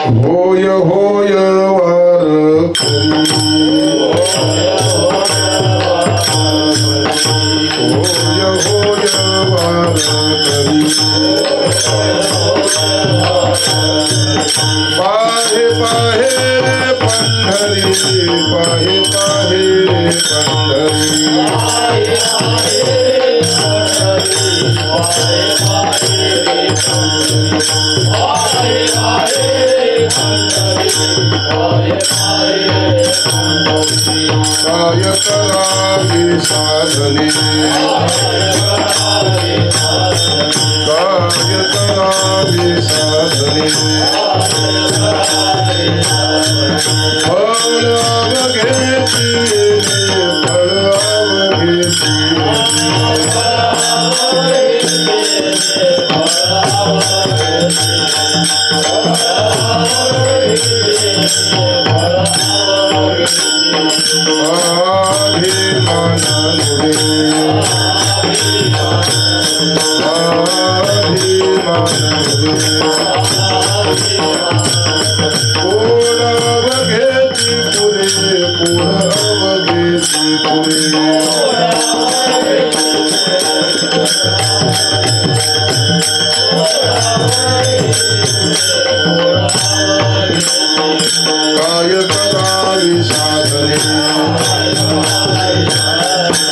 होय होय वार होय होय वार पाहे पाहे पंढरी पाहे पाहे काय करावे साधने काय करावे साधने फळ अवघेची फळ अवघेची काय करावी साधने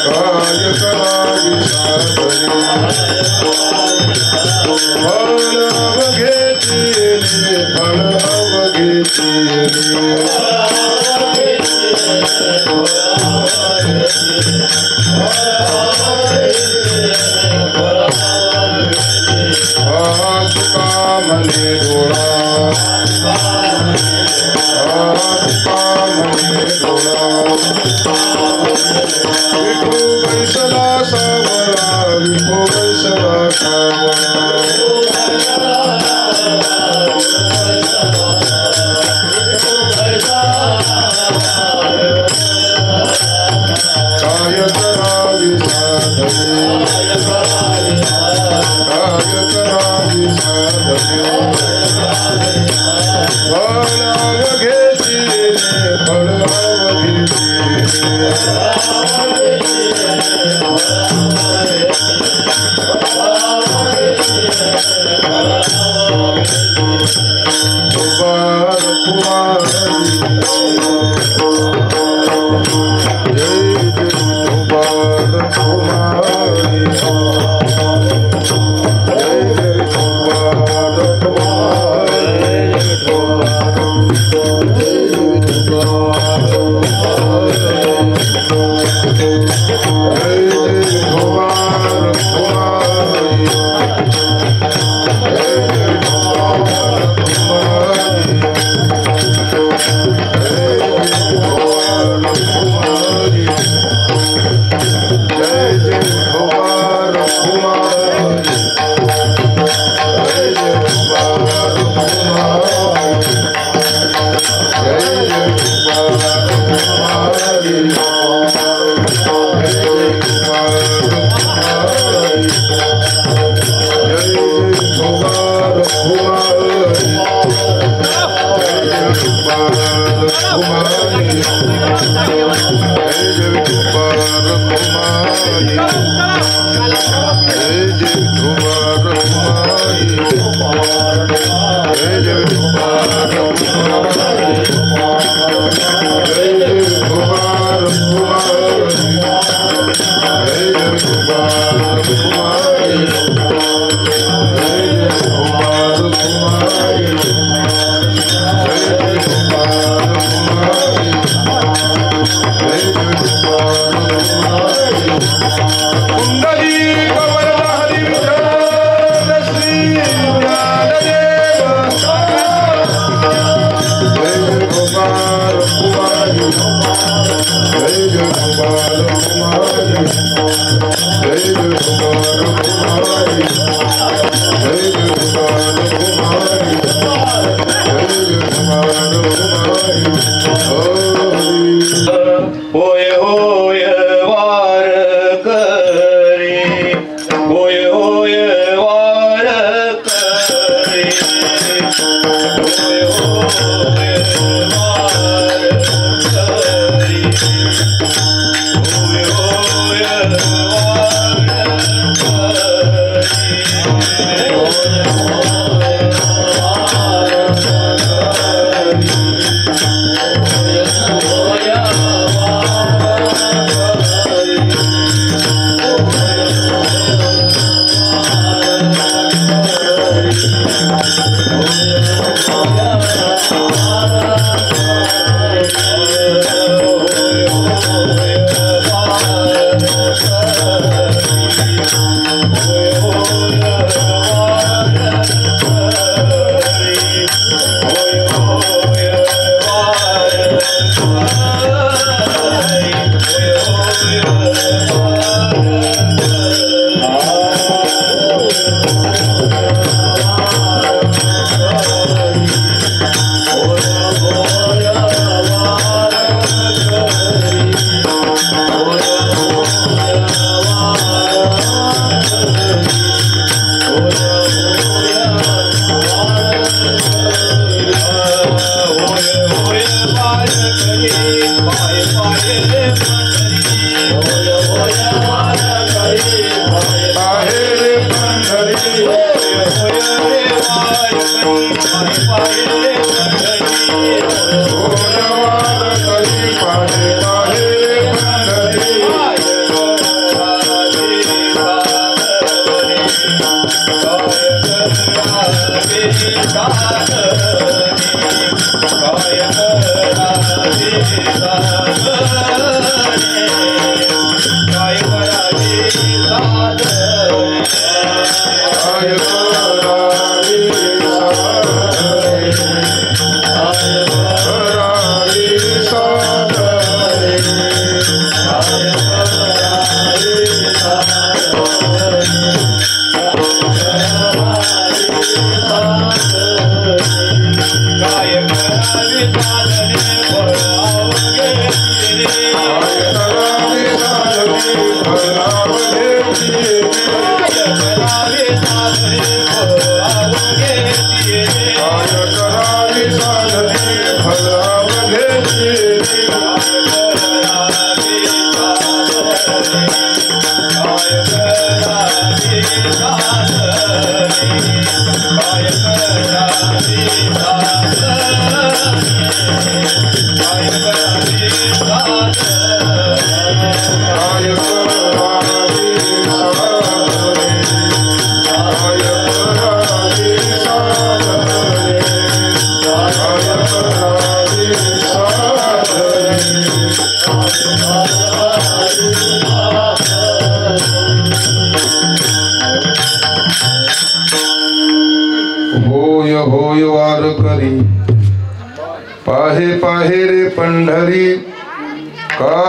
काय करावी साधने फळ अवघेची फळ अवघेची तुका म्हणे डोळा विठू बैसला सावळा विठू बैसला सावळा काय करावी साधने काय करावी साधने फळ अवघेची फळ अवघेची कुमार कुमारी जय जय कुमार कुमारी जय जय कुमार Kumar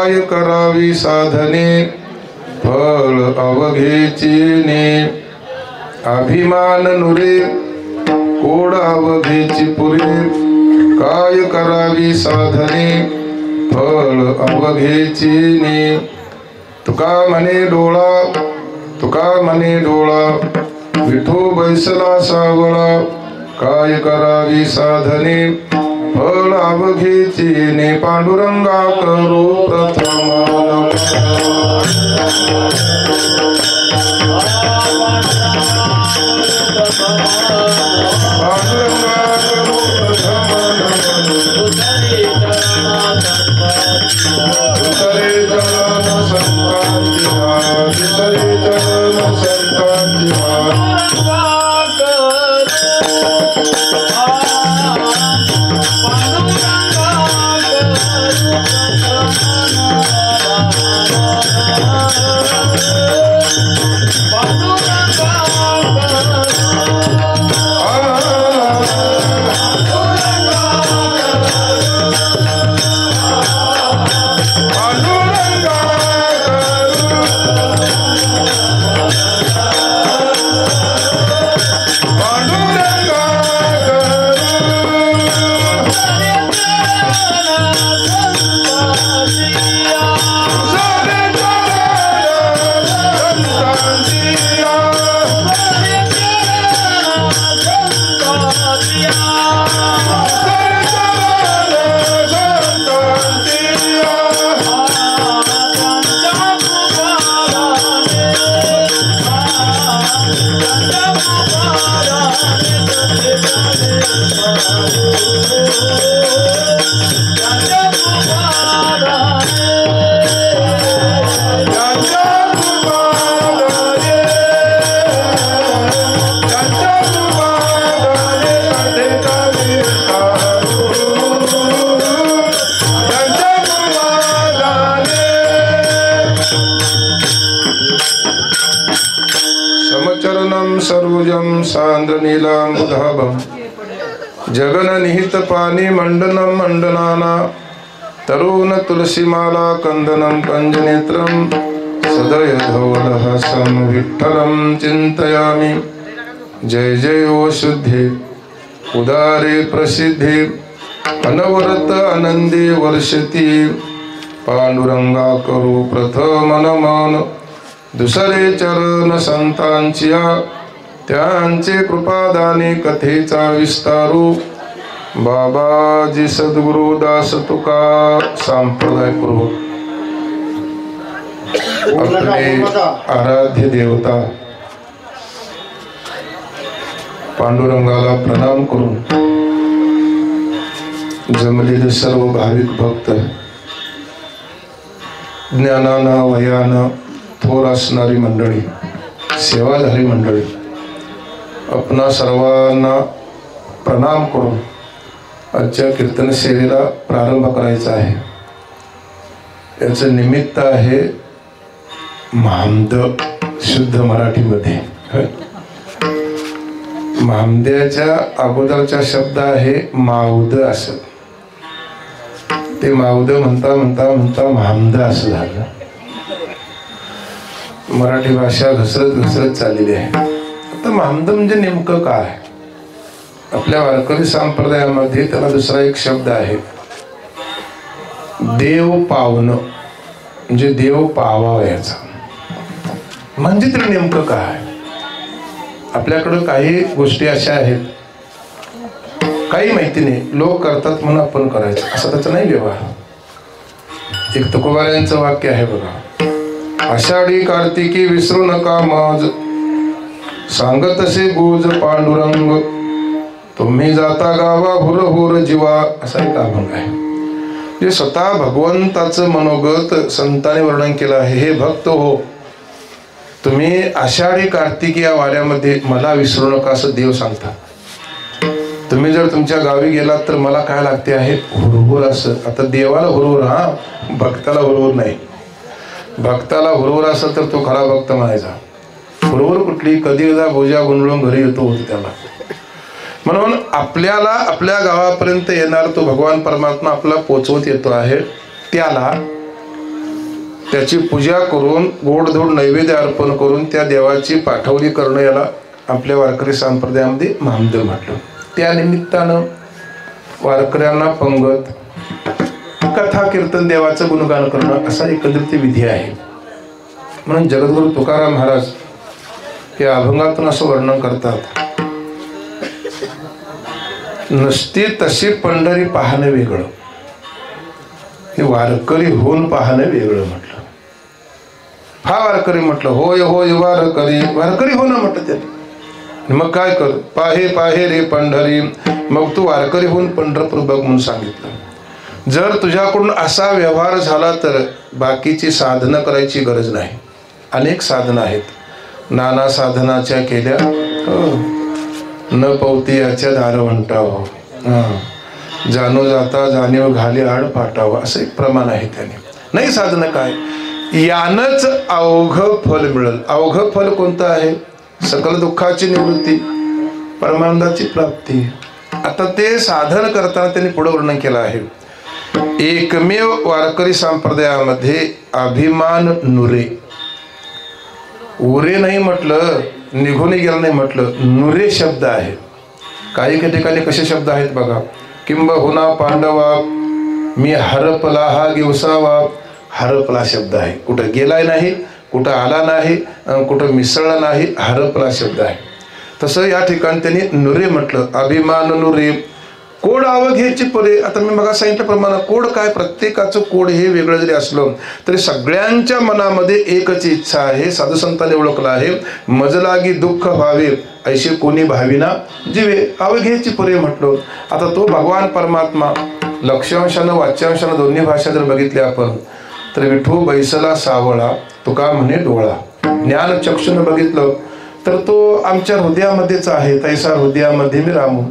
काय करावी साधने फळ अवघेचीने अभिमान नुरे कोड अवघेची पुरे काय करावी साधने फळ अवघेचीने तुका म्हणे डोळा विठो बैसला सावळा काय करावी साधने फळ अवघेचीने पांडुरंगा करू प्रथम सान्द्र नीलाम्बुधाभं जगन निहित पानी मंडनं मंडनाना तरुण तुलसीमाला कंदनं कंजनेत्रं सदय धवलहासं विठ्ठलं चिन्तयामि। जय जय ओ शुद्धे उदारे प्रसिद्धे अनवरत आनंदी वर्षती पांडुरंगा करू प्रथम नमन दुसरे चरण संतांच्या त्यांचे कृपादाने कथेचा विस्तारू बाबाजी सद्गुरु दास तुका संप्रदाय करू। आपले आराध्य देवता पांडुरंगाला प्रणाम करून जमलेले सर्व भाविक भक्त ज्ञानाना वयानं थोर असणारी मंडळी सेवाधारी मंडळी आपणा सर्वांना प्रणाम करून आजच्या कीर्तन सेवेला प्रारंभ करायचा आहे। याचं निमित्त आहे महामद शुद्ध मराठीमध्ये महामद्याच्या अगोदरचा शब्द आहे माऊद असं ते माऊद म्हणता म्हणता म्हणता महामद असं झालं। मराठी भाषा घसरत घसरत चाललेली आहे। आता महामद म्हणजे नेमकं काय? आपल्या वारकरी संप्रदायामध्ये त्याला दुसरा एक शब्द आहे देव पावणं म्हणजे देव पावावयाचा म्हणजे तरी नेमकं काय? आपल्याकडं काही गोष्टी अशा आहेत काही माहिती नाही लोक करतात म्हणून आपण करायचं असं त्याचं नाही व्यवहार। एक तुकोबाऱ्यांचं वाक्य आहे बघा आषाढी कार्तिकी विसरू नका मज सांगतसे गुज पांडुरंग तुम्ही जाता गावा हुर हुर जीवा असा एक अभंग आहे। जे स्वतः भगवंताचं मनोगत संतांनी वर्णन केलं आहे। हे भक्त हो तुम्ही आषाढी कार्तिकी या वाऱ्यामध्ये मला विसरू नका असं देव सांगतात। तुम्ही जर तुमच्या गावी गेलात तर मला काय लागते आहे हुरहुर असं। आता देवाला हुरहुर हा भक्ताला हुरहुर नाही। भक्ताला हुरहुर असेल तर तो खरा भक्त म्हणायचा। हुरहुर कुठली कधी एकदा भुजा गुंडळून घरी येतो होतो त्याला। म्हणून आपल्याला आपल्या गावापर्यंत येणार तो भगवान परमात्मा आपला पोचवत येतो आहे त्याला त्याची पूजा करून गोडधोड नैवेद्य अर्पण करून त्या देवाची पाठवणी करणं याला आपल्या वारकरी संप्रदायामध्ये महामद म्हटलं। त्या निमित्तानं वारकऱ्यांना पंगत कथा कीर्तन देवाचं गुणगान करणं असा एकंदरीत विधी आहे। म्हणून जगद्गुरु तुकाराम महाराज या अभंगातून असं वर्णन करतात नुसती तशी पंढरी पाहणं वेगळं हे वारकरी होऊन पाहणं वेगळं म्हटलं। हा वारकरी म्हटलं होय होय वारकरी वारकरी हो ना म्हटलं त्याने। मग काय कर पाहे पाहे रे पंढरी मग तू वारकरी होऊन पंढरपूर बघ म्हणून सांगितलं। जर तुझ्याकडून असा व्यवहार झाला तर बाकीची साधनं करायची गरज नाही। अनेक साधनं आहेत नाना साधनाच्या केल्या न पवती याच्या दार म्हणताव जाणो जाता जाणीव घाली आड फाटावं असं एक प्रमाण आहे त्याने। नाही साधनं काय यानच अवघ फल मिळेल। अवघ फल कोणतं आहे? सकल दुःखाची निवृत्ती परमानंदाची प्राप्ती। आता ते साधन करताना त्यांनी पुढे वर्णन केलं आहे एकमेव वारकरी संप्रदायामध्ये अभिमान नुरे उरे नाही म्हटलं निघून गेलं नाही म्हटलं नुरे शब्द आहे। काही काही ठिकाणी कसे शब्द आहेत बघा किंबहुना पांडवा मी हरपला हा गिवसावा हरपला शब्द आहे। कुठं गेलाय नाही कुठं आला नाही कुठं मिसळला नाही हरपला शब्द आहे। तसं या ठिकाणी त्यांनी नुरे म्हटलं अभिमान नुरे कोड अवघेची परे। आता मी मग सांगितल्याप्रमाणे कोड काय प्रत्येकाचं कोड हे वेगळं जरी असलं तरी सगळ्यांच्या मनामध्ये एकच इच्छा आहे। साधू संतांनी ओळखलं आहे मजलागी दुःख व्हावे ऐशी कोणी भाविना जीवे अवघेची परे म्हटलं। आता तो भगवान परमात्मा लक्ष्यांशानं वाच्यांशानं दोन्ही भाषा जर बघितली आपण तर विठू बैसला सावळा तुका म्हणे डोळा। ज्ञान चक्षुनं बघितलं तर तो आमच्या हृदयामध्येच आहे तैसा हृदयामध्ये मी रामू।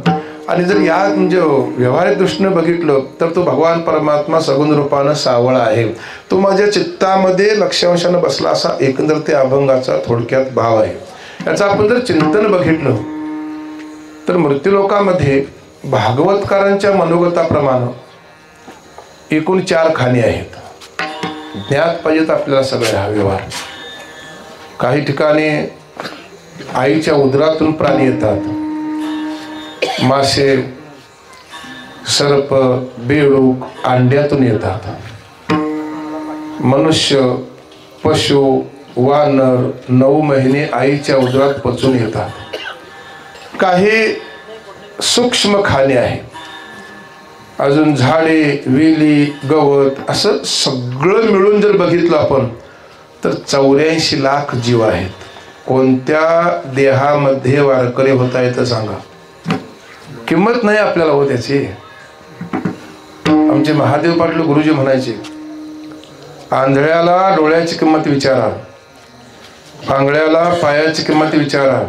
आणि जर या म्हणजे व्यवहारिक दृष्टीने बघितलं तर तो भगवान परमात्मा सगुण रूपानं सावळा आहे। तो माझ्या चित्तामध्ये लक्ष्यांशानं बसला असा एकंदर ते अभंगाचा थोडक्यात भाव आहे। याचं आपण जर चिंतन बघितलं तर मृत्यूलोकामध्ये भागवतकारांच्या मनोगताप्रमाणे एकूण 4 खाणी आहेत. ज्ञात पाहिजेत आपल्याला सगळे हा व्यवहार. काही ठिकाणी आईच्या उदरातून प्राणी येतात, मासे, सर्प, बेडूक अंड्यातून येतात. मनुष्य, पशु, वानर 9 महिने आईच्या उदरात पचून येतात. काही सूक्ष्म खाणे आहे, अजून झाडे, वेली, गवत असं सगळं मिळून जर बघितलं आपण तर 84 लाख जीव आहेत. कोणत्या देहामध्ये वारकरी होता येतं सांगा? किंमत नाही आपल्याला हो त्याची. आमचे महादेव पाटील गुरुजी म्हणायचे, आंधळ्याला डोळ्याची किंमत विचारा, पांगळ्याला पायाची किंमत विचारा,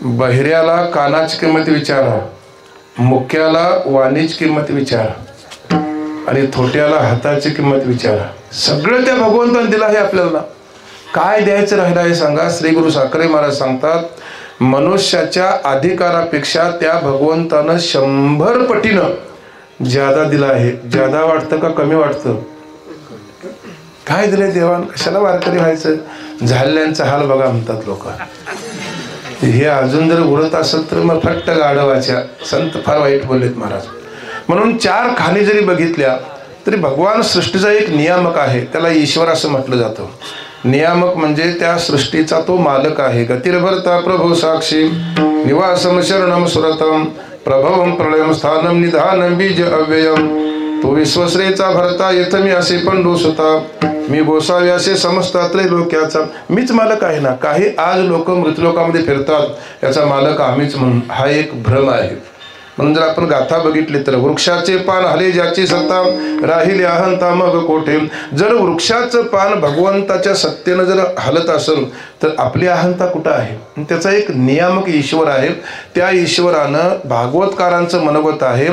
बहिऱ्याला कानाची किंमत विचारा, मुक्याला वाणीची किंमत विचारा आणि थोट्याला हाताची किंमत विचारा. सगळं त्या भगवंताने दिलं आहे आपल्याला. काय द्यायचं राहिलं आहे सांगा? श्री गुरु साखरे महाराज सांगतात, मनुष्याच्या अधिकारापेक्षा त्या भगवंतानं 100 पटीनं ज्यादा दिला आहे. ज्यादा वाटतं का कमी वाटतं? काय दिलंय देवान? कशाला वारकरी व्हायचं? झाल्यांचा हाल बघा म्हणतात लोक. हे अजून जर उरत असेल तर मग फट्ट गाढवाच्या. संत फार वाईट बोललेत महाराज. म्हणून 4 खाणी जरी बघितल्या तरी भगवान सृष्टीचा एक नियामक आहे, त्याला ईश्वर असं म्हटलं जातं. नियामक म्हणजे त्या सृष्टीचा तो मालक आहे. गतिर्भर्ता प्रभो साक्षी निवासम शरणम सुरतम प्रभवम प्रलयम स्थानम निधानम बीज अव्ययम. तो विश्वश्रेचा भरता येथ मी असे पण डोसता, मी गोसावी असे समजता त्रैलोक्याचा. मीच मालक आहे ना. काही आज लोक मृत्यूलोकामध्ये फिरतात, याचा मालक आम्हीच म्हणून. हा एक भ्रम आहे. म्हणून जर आपण गाथा बघितली तर वृक्षाचे पान हले ज्याची सत्ता, राहिले अहंता मग कोठे. जर वृक्षाचं पान भगवंताच्या सत्तेनं जर हलत असेल तर आपली अहंता कुठं आहे? त्याचा एक नियामक ईश्वर आहे. त्या ईश्वरानं भागवतकारांचं मनोगत आहे,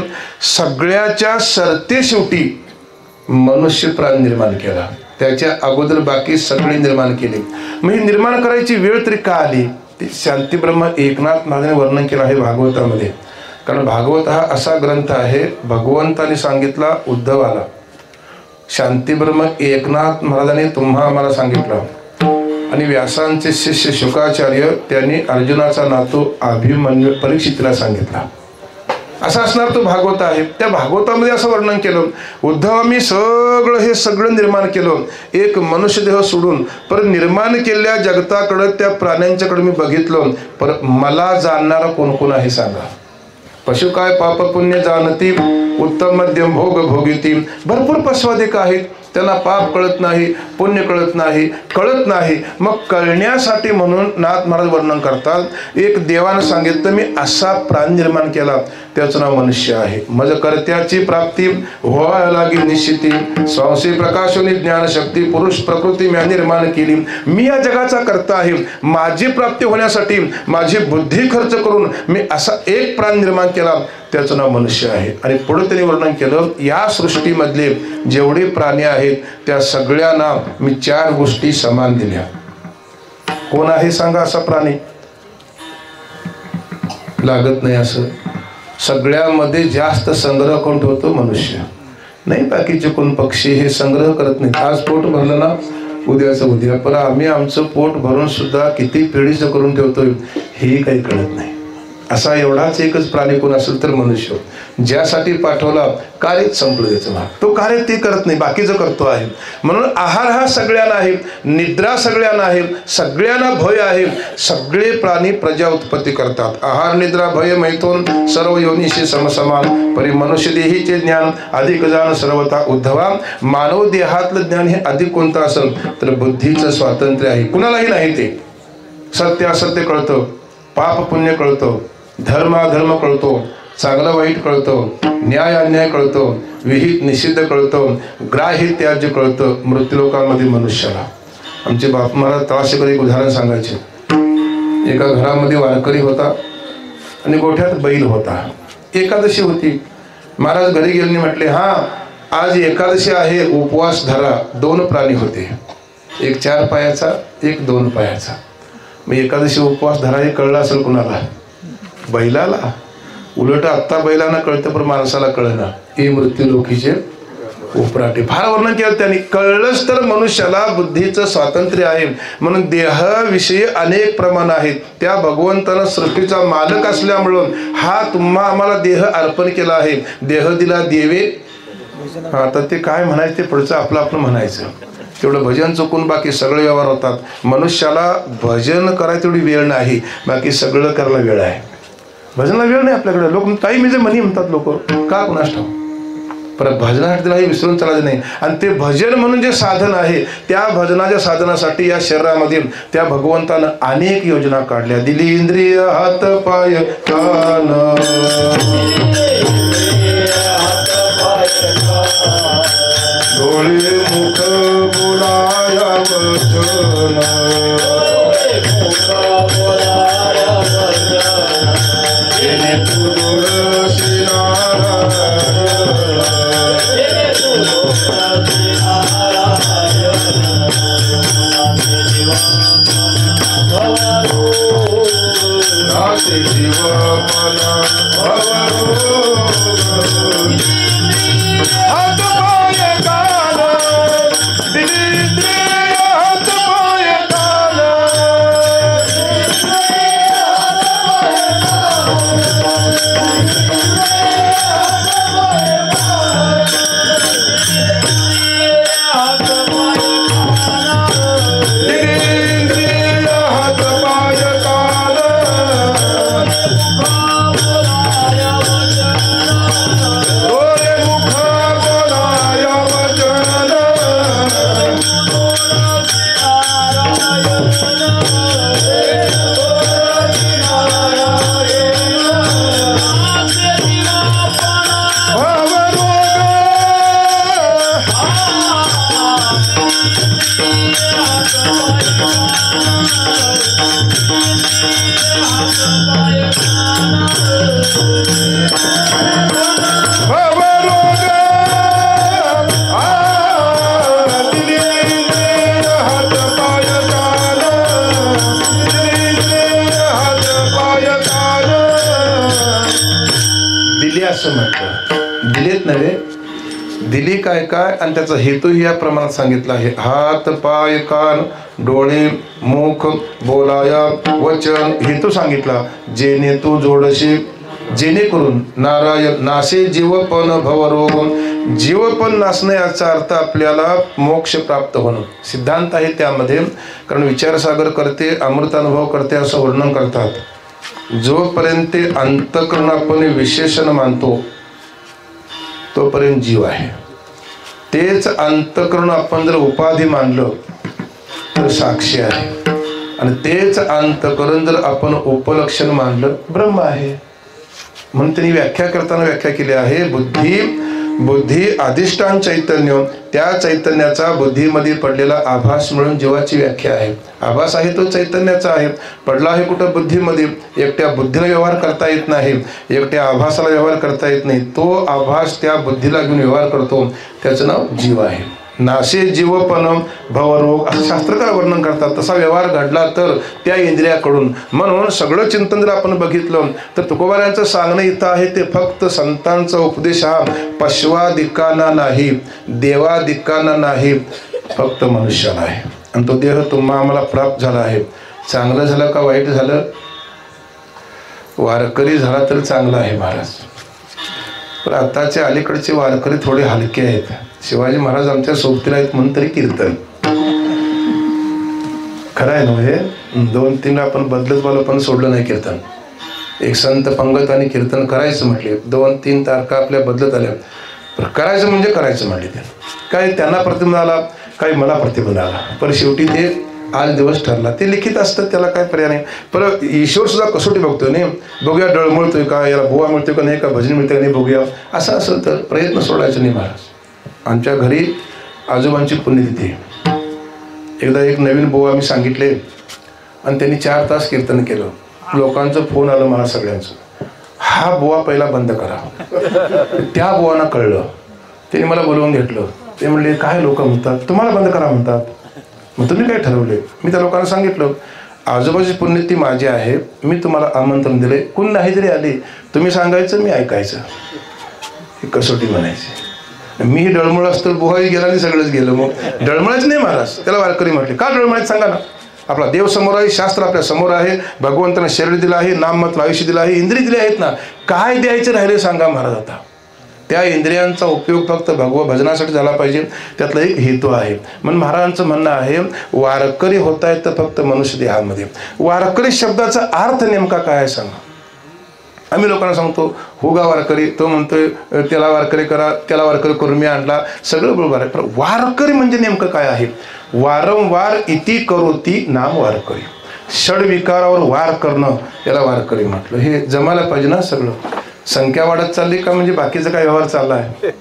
सगळ्याच्या सरते शेवटी मनुष्य प्राण निर्माण केला. त्याच्या अगोदर बाकी सगळे निर्माण केले. मग ही निर्माण करायची वेळ तरी का आली? ती शांतीब्रह्म एकनाथ महाराजांनी वर्णन केलं आहे भागवतामध्ये. कारण भागवत हा असा ग्रंथ आहे, भगवंताने सांगितला उद्धवाला, शांतीब्रह्म एकनाथ महाराजांनी तुम्हा आम्हाला सांगितलं, आणि व्यासांचे शिष्य शुकाचार्य त्यांनी अर्जुनाचा नातू अभिमन्यू परीक्षितला सांगितला. असा असणार तो भागवत आहे. त्या भागवतामध्ये असं वर्णन केलं, उद्धव मी हे सगळं निर्माण केलं, एक मनुष्यदेह सोडून. पर निर्माण केलेल्या जगताकडं त्या प्राण्यांच्याकडे मी बघितलं, पर मला जाणणारा कोण कोण आहे सांगा? पशु काय पाप पुण्य जाणती, उत्तम मध्यम भोग भोगिती. भरपूर पशुधिक आहेत, त्यांना पाप कळत नाही, पुण्य कळत नाही, कळत नाही. मग कळण्यासाठी म्हणून नाथ महाराज वर्णन करतात, एक देवानं सांगितलं मी असा प्राण निर्माण केला, त्याचं नाव मनुष्य आहे. मज कर्त्याची प्राप्ती व्हायला लागी निश्चिती, स्वांशी प्रकाशोनी ज्ञानशक्ती पुरुष प्रकृती मी निर्माण केली. मी या जगाचा कर्ता आहे. माझी प्राप्ती होण्यासाठी माझी बुद्धी खर्च करून मी असा एक प्राण निर्माण केला, त्याचं नाव मनुष्य आहे. आणि पुढे त्यांनी वर्णन केलं, या सृष्टीमधले जेवढे प्राणी आहेत त्या सगळ्यांना मी 4 गोष्टी समान दिल्या. कोण आहे सांगा असा प्राणी? लागत नाही असं. सगळ्यामध्ये जास्त संग्रह कोण ठेवतो? मनुष्य. नाही बाकीचे कोण पक्षी हे संग्रह करत नाहीत. आज पोट भरलं ना उद्याचं उद्या, पण आम्ही आमचं पोट भरून सुद्धा किती पिढीचं करून ठेवतोय हे काही कळत नाही. असा एवढाच एकच प्राणी कोण असेल तर मनुष्य. ज्यासाठी पाठवला कार्य संपलं त्याचं भाग, तो कार्य ते करत नाही, बाकीचं करतो आहे. म्हणून आहार हा सगळ्यांना आहे, निद्रा सगळ्यांना आहे, सगळ्यांना भय आहे. सगळे प्राणी प्रजा उत्पत्ती करतात. आहार निद्रा भय मैथून सर्व योनीशी समसमान, परी मनुष्य देहीचे ज्ञान अधिक जाण सर्वथा. उद्धवा मानव देहातलं ज्ञान हे अधिक कोणतं असेल तर बुद्धीचं स्वातंत्र्य आहे. कुणालाही नाही ते. सत्य असत्य कळतं, पाप पुण्य कळतं, धर्म अधर्म कळतो, चांगलं वाईट कळतं, न्याय अन्याय कळतो, विहित निषिद्ध कळतं, ग्राह्य त्याज्य कळतं. मृत्यूलोकामध्ये मनुष्याला आमचे बाप महाराज तळाशीकर एक उदाहरण सांगायचे. एका घरामध्ये वारकरी होता आणि गोठ्यात बैल होता. एकादशी होती. महाराज घरी गेले म्हटले, हा आज एकादशी आहे, उपवास धरा. 2 प्राणी होते, एक 4 पायाचा, एक 2 पायाचा. मग एकादशी उपवास धरा हे कळलं असेल कुणाला? बैलाला? उलट आत्ता बैलांना कळतं पण माणसाला कळना. हे मृत्यू लोकीचे उपराटे. फार वर्णन केलं त्यांनी. कळलंच तर मनुष्याला बुद्धीचं स्वातंत्र्य आहे. म्हणून देहाविषयी अनेक प्रमाण आहेत. त्या भगवंतानं सृष्टीचा मालक असल्यामुळं हा तुम्हा आम्हाला देह अर्पण केला आहे. देह दिला देवे. आता ते काय म्हणायचं ते पुढचं आपलं आपलं म्हणायचं. तेवढं भजन चुकून बाकी सगळे व्यवहार होतात. मनुष्याला भजन करायला तेवढी वेळ नाही, बाकी सगळं करायला वेळ आहे. भजनाला वेळ नाही आपल्याकडे. लोक काही म्हणजे म्हणी म्हणतात लोक, का कुणास ठाऊक. परत भजनासाठी हे विसरून चालायचं नाही. आणि ते भजन म्हणून जे साधन आहे त्या भजनाच्या साधनासाठी या शरीरामध्ये त्या भगवंतानं अनेक योजना काढल्या. दिली इंद्रिय हात पाय कान, डोळे मुख बोलाया वचन, दिलेत नव्हे, दिली काय काय आणि त्याचा हेतूही या प्रमाणात सांगितला आहे. हात पाय कान डोळे मुख बोलाया वचन, हेतू सांगितला. जेणे तू जोडशी, जेणेकरून नारायण नासे जीवपण भवरोग, जीवपण नासणे याचा अर्थ आपल्याला मोक्ष प्राप्त होणं. सिद्धांत आहे त्यामध्ये. कारण विचारसागर करते अमृतानुभव करते असं वर्णन करतात. जोपर्यंत अंतःकरण आपण विशेषण मानतो तोपर्यंत जीव आहे. तेच अंतःकरण आपण जर उपाधी मानलं तर साक्षी आहे. आणि तेच अंतःकरण जर आपण उपलक्षण मानलं ब्रह्म आहे. म्हणून त्यांनी व्याख्या करताना व्याख्या केली आहे. बुद्धी अधिष्ठान चैतन्य, त्या चैतन्याचा बुद्धीमध्ये पडलेला आभास मिळून जीवाची व्याख्या आहे. आभास आहे तो चैतन्याचा आहे, पडला आहे कुठं बुद्धीमध्ये. एकट्या बुद्धीला व्यवहार करता येत नाही, एकट्या आभासाला व्यवहार करता येत नाही. तो आभास त्या बुद्धीला घेऊन व्यवहार करतो, त्याचं नाव जीव आहे. नाशे जीवपण भवरोग असं शास्त्रकार वर्णन करतात. तसा व्यवहार घडला तर त्या इंद्रियाकडून. म्हणून सगळं चिंतन जर आपण बघितलं तर तुकोबारायांचं सांगणं इथं आहे ते फक्त संतांचा उपदेश हा पशवादिकांना नाही, देवादिकांना नाही, फक्त मनुष्याला आहे. आणि तो देह तुम्हा आम्हाला प्राप्त झाला आहे. चांगलं झालं का वाईट झालं? वारकरी झाला तर चांगला आहे महाराज. पण आताचे अलीकडचे वारकरी थोडे हलके आहेत. शिवाजी महाराज आमच्या सोबतीला आहेत म्हणून तरी कीर्तन खरं आहे ना. हे 2-3 आपण बदलत पण सोडलं नाही कीर्तन. एक संत पंगत आणि कीर्तन करायचं म्हटले, 2-3 तारखा आपल्या बदलत आल्या. पण करायचं म्हणजे करायचं म्हटले. ते काय त्यांना प्रतिबंध आला, काही मला प्रतिबंध आला, पण शेवटी ते आज दिवस ठरला. ते लिखित असतं, त्याला काय पर्याय नाही. पण ईश्वर सुद्धा कसोटी बघतोय नाही. बघूया डळमळतोय का, याला बुवा मिळतोय का नाही, का भजन मिळतंय का नाही बघूया. असं असेल तर प्रयत्न सोडायचं नाही महाराज. आमच्या घरी आजोबांची पुण्यतिथी. एकदा एक नवीन बुवा आम्ही सांगितले आणि त्यांनी 4 तास कीर्तन केलं. लोकांचं फोन आलं मला सगळ्यांचं, हा बुवा पहिला बंद करा. त्या बुवांना कळलं, त्यांनी मला बोलवून घेतलं. ते म्हणले काय लोक म्हणतात तुम्हाला बंद करा म्हणतात, मग तुम्ही काय ठरवले? मी त्या लोकांना सांगितलं आजोबाची पुण्यती माझी आहे, मी तुम्हाला आमंत्रण दिले, कोण नाही जरी आले तुम्ही सांगायचं, मी ऐकायचं. ही कसोटी म्हणायची. मी डळमळ असतो, बुहाही गेला आणि सगळंच गेलं. मग डळमळच नाही महाराज, त्याला वारकरी म्हटले. का डळमळायचं सांगा ना. आपला देव समोर आहे, शास्त्र आपल्या समोर आहे, भगवंतानं शरीर दिलं आहे, नाम मात्र आयुष्य दिलं आहे, इंद्रिय दिले आहेत ना, काय द्यायचे राहिले सांगा महाराज. आता त्या इंद्रियांचा उपयोग फक्त भगवत भजनासाठी झाला पाहिजे, त्यातला एक हेतू आहे. म्हणून महाराजांचं म्हणणं आहे, वारकरी होत आहेत तर फक्त मनुष्य देहामध्ये. वारकरी शब्दाचा अर्थ नेमका काय आहे सांगा. आम्ही लोकांना सांगतो हुगा वारकरी, तो म्हणतोय त्याला वारकरी करा, त्याला वारकरी करून मी आणला, सगळं बरोबर आहे. पण वारकरी म्हणजे नेमकं काय आहे. वारंवार इति करोती नाम वारकरी. षडविकारावर वार करणं याला वारकरी म्हटलं. हे जमायला पाहिजे ना. सगळं संख्या वाढत चालली का म्हणजे बाकीचं काय व्यवहार चालला आहे.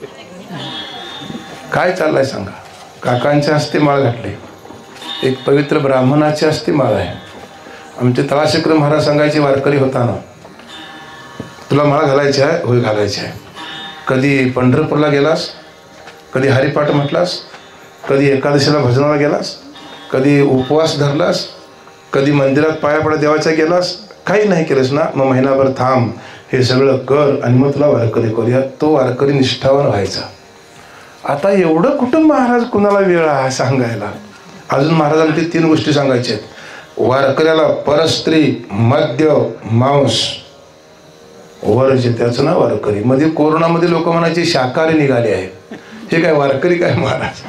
काय चाललाय सांगा. काकांच्या हस्ते माळ घातली, एक पवित्र ब्राह्मणाच्या हस्ते माळ आहे. आमचे तळाशेकर महाराज सांगायचे वारकरी होताना, तुला माळ घालायची आहे. होय घालायची आहे. कधी पंढरपूरला गेलास, कधी हरिपाठ म्हटलास, कधी एकादशीला भजनाला गेलास, कधी उपवास धरलास, कधी मंदिरात पाया पडा देवाच्या गेलास, काही नाही केलंस ना, मग महिनाभर थांब, हे सगळं कर आणि मग तुला वारकरी करूया. तो वारकरी निष्ठावान व्हायचा. आता एवढं कुठं महाराज कुणाला वेळ आहे सांगायला. अजून महाराजांनी 3 गोष्टी सांगायच्या आहेत. वारकऱ्याला परस्त्री, मद्य, मांस वर्ज, त्याचं नाव वारकरी. मध्ये कोरोनामध्ये लोक म्हणायचे शाकाहारी निघाले आहे. हे काय वारकरी काय महाराज.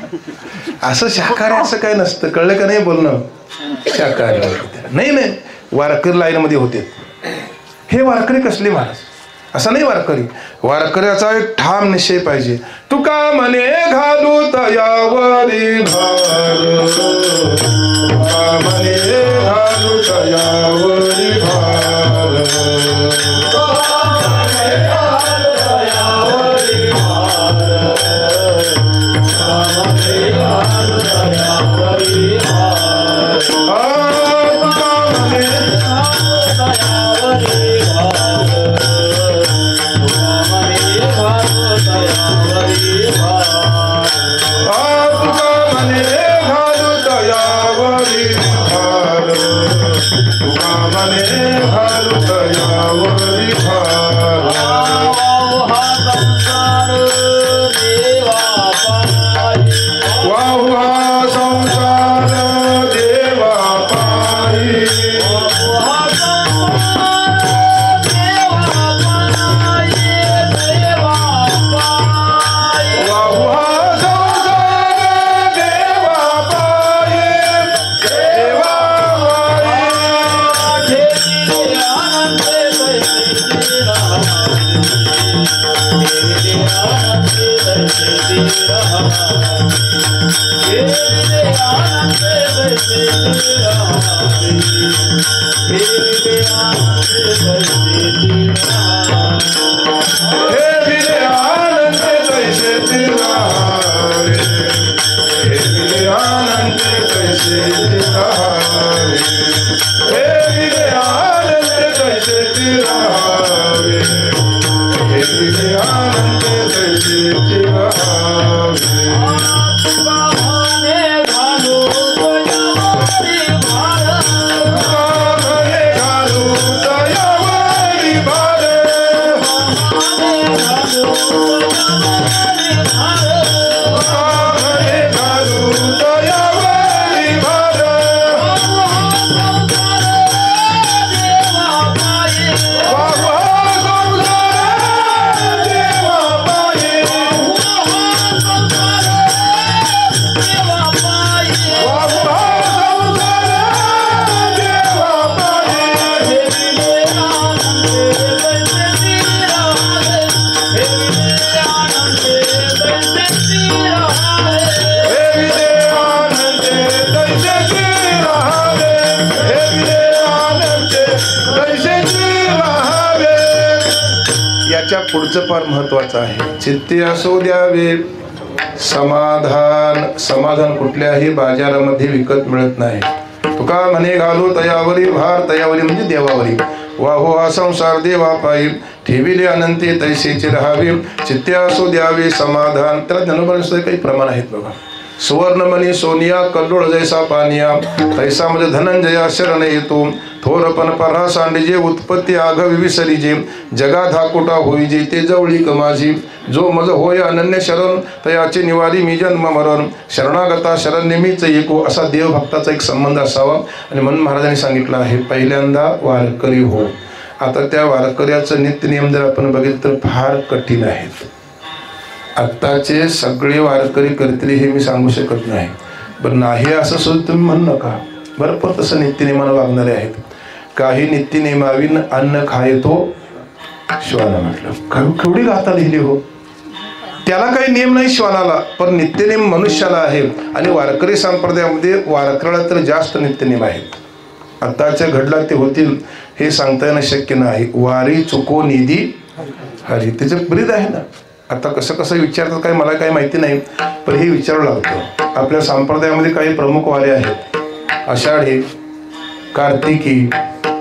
असं शाकाहारी असं काय नसतं, कळलं का नाही बोलणं. शाकाहारी नाही नाही, वारकरी लाईनमध्ये होते. हे वारकरी कसले महाराज. असं नाही वारकरी. वारकऱ्याचा एक ठाम निश्चय पाहिजे. तुका म्हणे घालू तयावरी भार, तुका म्हणे घालू तयावरी भार, पुढचं फार महत्वाचं आहे. चित्ते असो द्यावे समाधान. समाधान कुठल्याही बाजारामध्ये विकत मिळत नाही. तुका म्हणे घालू तयावरी भार. तयावरी म्हणजे देवावरी. वाहो हा संसार देवा पायी ठेविले अनंती तैसेचे राहावे. चित्ते असो द्यावे समाधान. त्याला ज्ञानोबांचे काही प्रमाण आहेत बघा. सुवर्णमणी सोनिया कल्लोळ जैसा पानिया तैसा मध्ये धनंजया शरण येतो थोरपण परा सांडीजे उत्पत्ती आघवी विसरीजे जगा धाकुटा होईजे ते जवळीक माझी जो मज होय अनन्य शरण तयाची निवारी मी जन्म मरण शरणागता शरण मीच ऐको असा देवभक्ताचा एक संबंध असावा. आणि म्हणून महाराजांनी सांगितलं आहे पहिल्यांदा वारकरी हो. आता त्या वारकऱ्याचं नित्यनियम जर आपण बघितलं तर फार कठीण आहेत. आत्ताचे सगळे वारकरी करतील हे मी सांगू शकत नाही, पण नाही असं सुद्धा तुम्ही म्हणू नका. भरपूर तसं नित्यनियमानं वागणारे आहेत. काही नित्यनियमाविन अन्न खायतो श्वाना म्हटलं. केवढी गाथा लिहिली हो. त्याला काही नियम नाही श्वानाला, पण नित्यनियम मनुष्याला आहे. आणि वारकरी संप्रदायामध्ये वारकऱ्याला तर जास्त नित्यनियम आहेत. आत्ताच्या घडला ते होतील हे सांगता येणं शक्य नाही. वारी चुको निधी हरी त्याचं ब्रीद आहे ना. आता कसं कसं विचारतात काही मला काही माहिती नाही, पण हे विचारावं लागतं. आपल्या संप्रदायामध्ये काही प्रमुख वारे आहेत. आषाढी, कार्तिकी,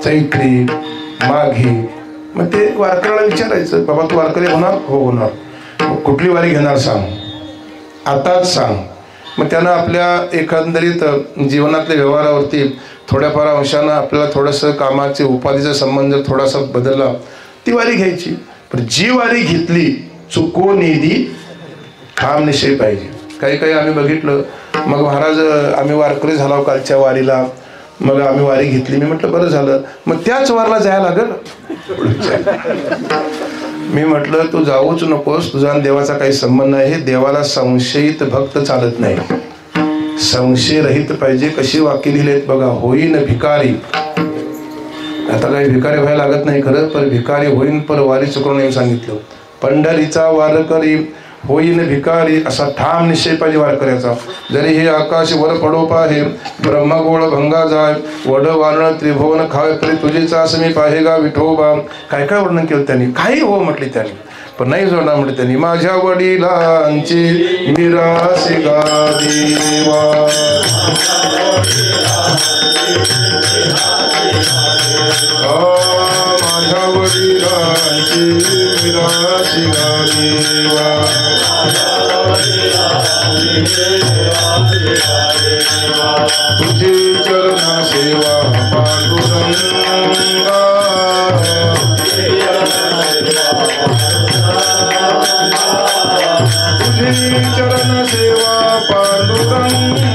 चैत्री, माघी. मग ते वारकऱ्याला विचारायचं बाबा तू वारकरी होणार? हो होणार. मग कुठली वारी घेणार सांग, आताच सांग. मग त्यांना आपल्या एकंदरीत जीवनातल्या व्यवहारावरती थोड्याफार अंशानं आपल्याला थोडंसं कामाचे उपाधीचा संबंध थोडासा बदलला ती वारी घ्यायची. पण जी वारी घेतली चुको निधी ठाम निश्चय पाहिजे. काही काही आम्ही बघितलं मग महाराज आम्ही वारकरी झालो कालच्या वारीला, मग आम्ही वारी घेतली. मी म्हटलं बरं झालं, मग त्याच वारला जायला लागल. मी म्हटलं तू जाऊच नकोस, तुझा देवाचा काही संबंध नाही. देवाला संशयित भक्त चालत नाही, संशय रहित पाहिजे. कशी वाक्य लिहिलेत बघा. होईन भिकारी. आता काही भिकारी व्हायला लागत नाही खरं, पण भिकारी होईन पर वारी चुकवून नये सांगितलं. पंढरीचा वारकरी होईन भिकारी असा ठाम निश्चय पाहिजे वारकऱ्याचा. जरी हे आकाश वर पडो पाहे ब्रह्मगोळ भंगा जाय वड वारण त्रिभुवन खावे तरी तुझीच आसमी पाहेगा विठोबा. काय काय वर्णन केलं त्यांनी. काही हो म्हटले त्यांनी, पण नाही जोडणार म्हटले त्यांनी. माझ्या वडिलांची मिरासी गा देवा माझ्या वडिलांची मिरासी गा देवा तुझी चरण सेवा पांडुरंगा तुझी चरण सेवा पांडुरंगा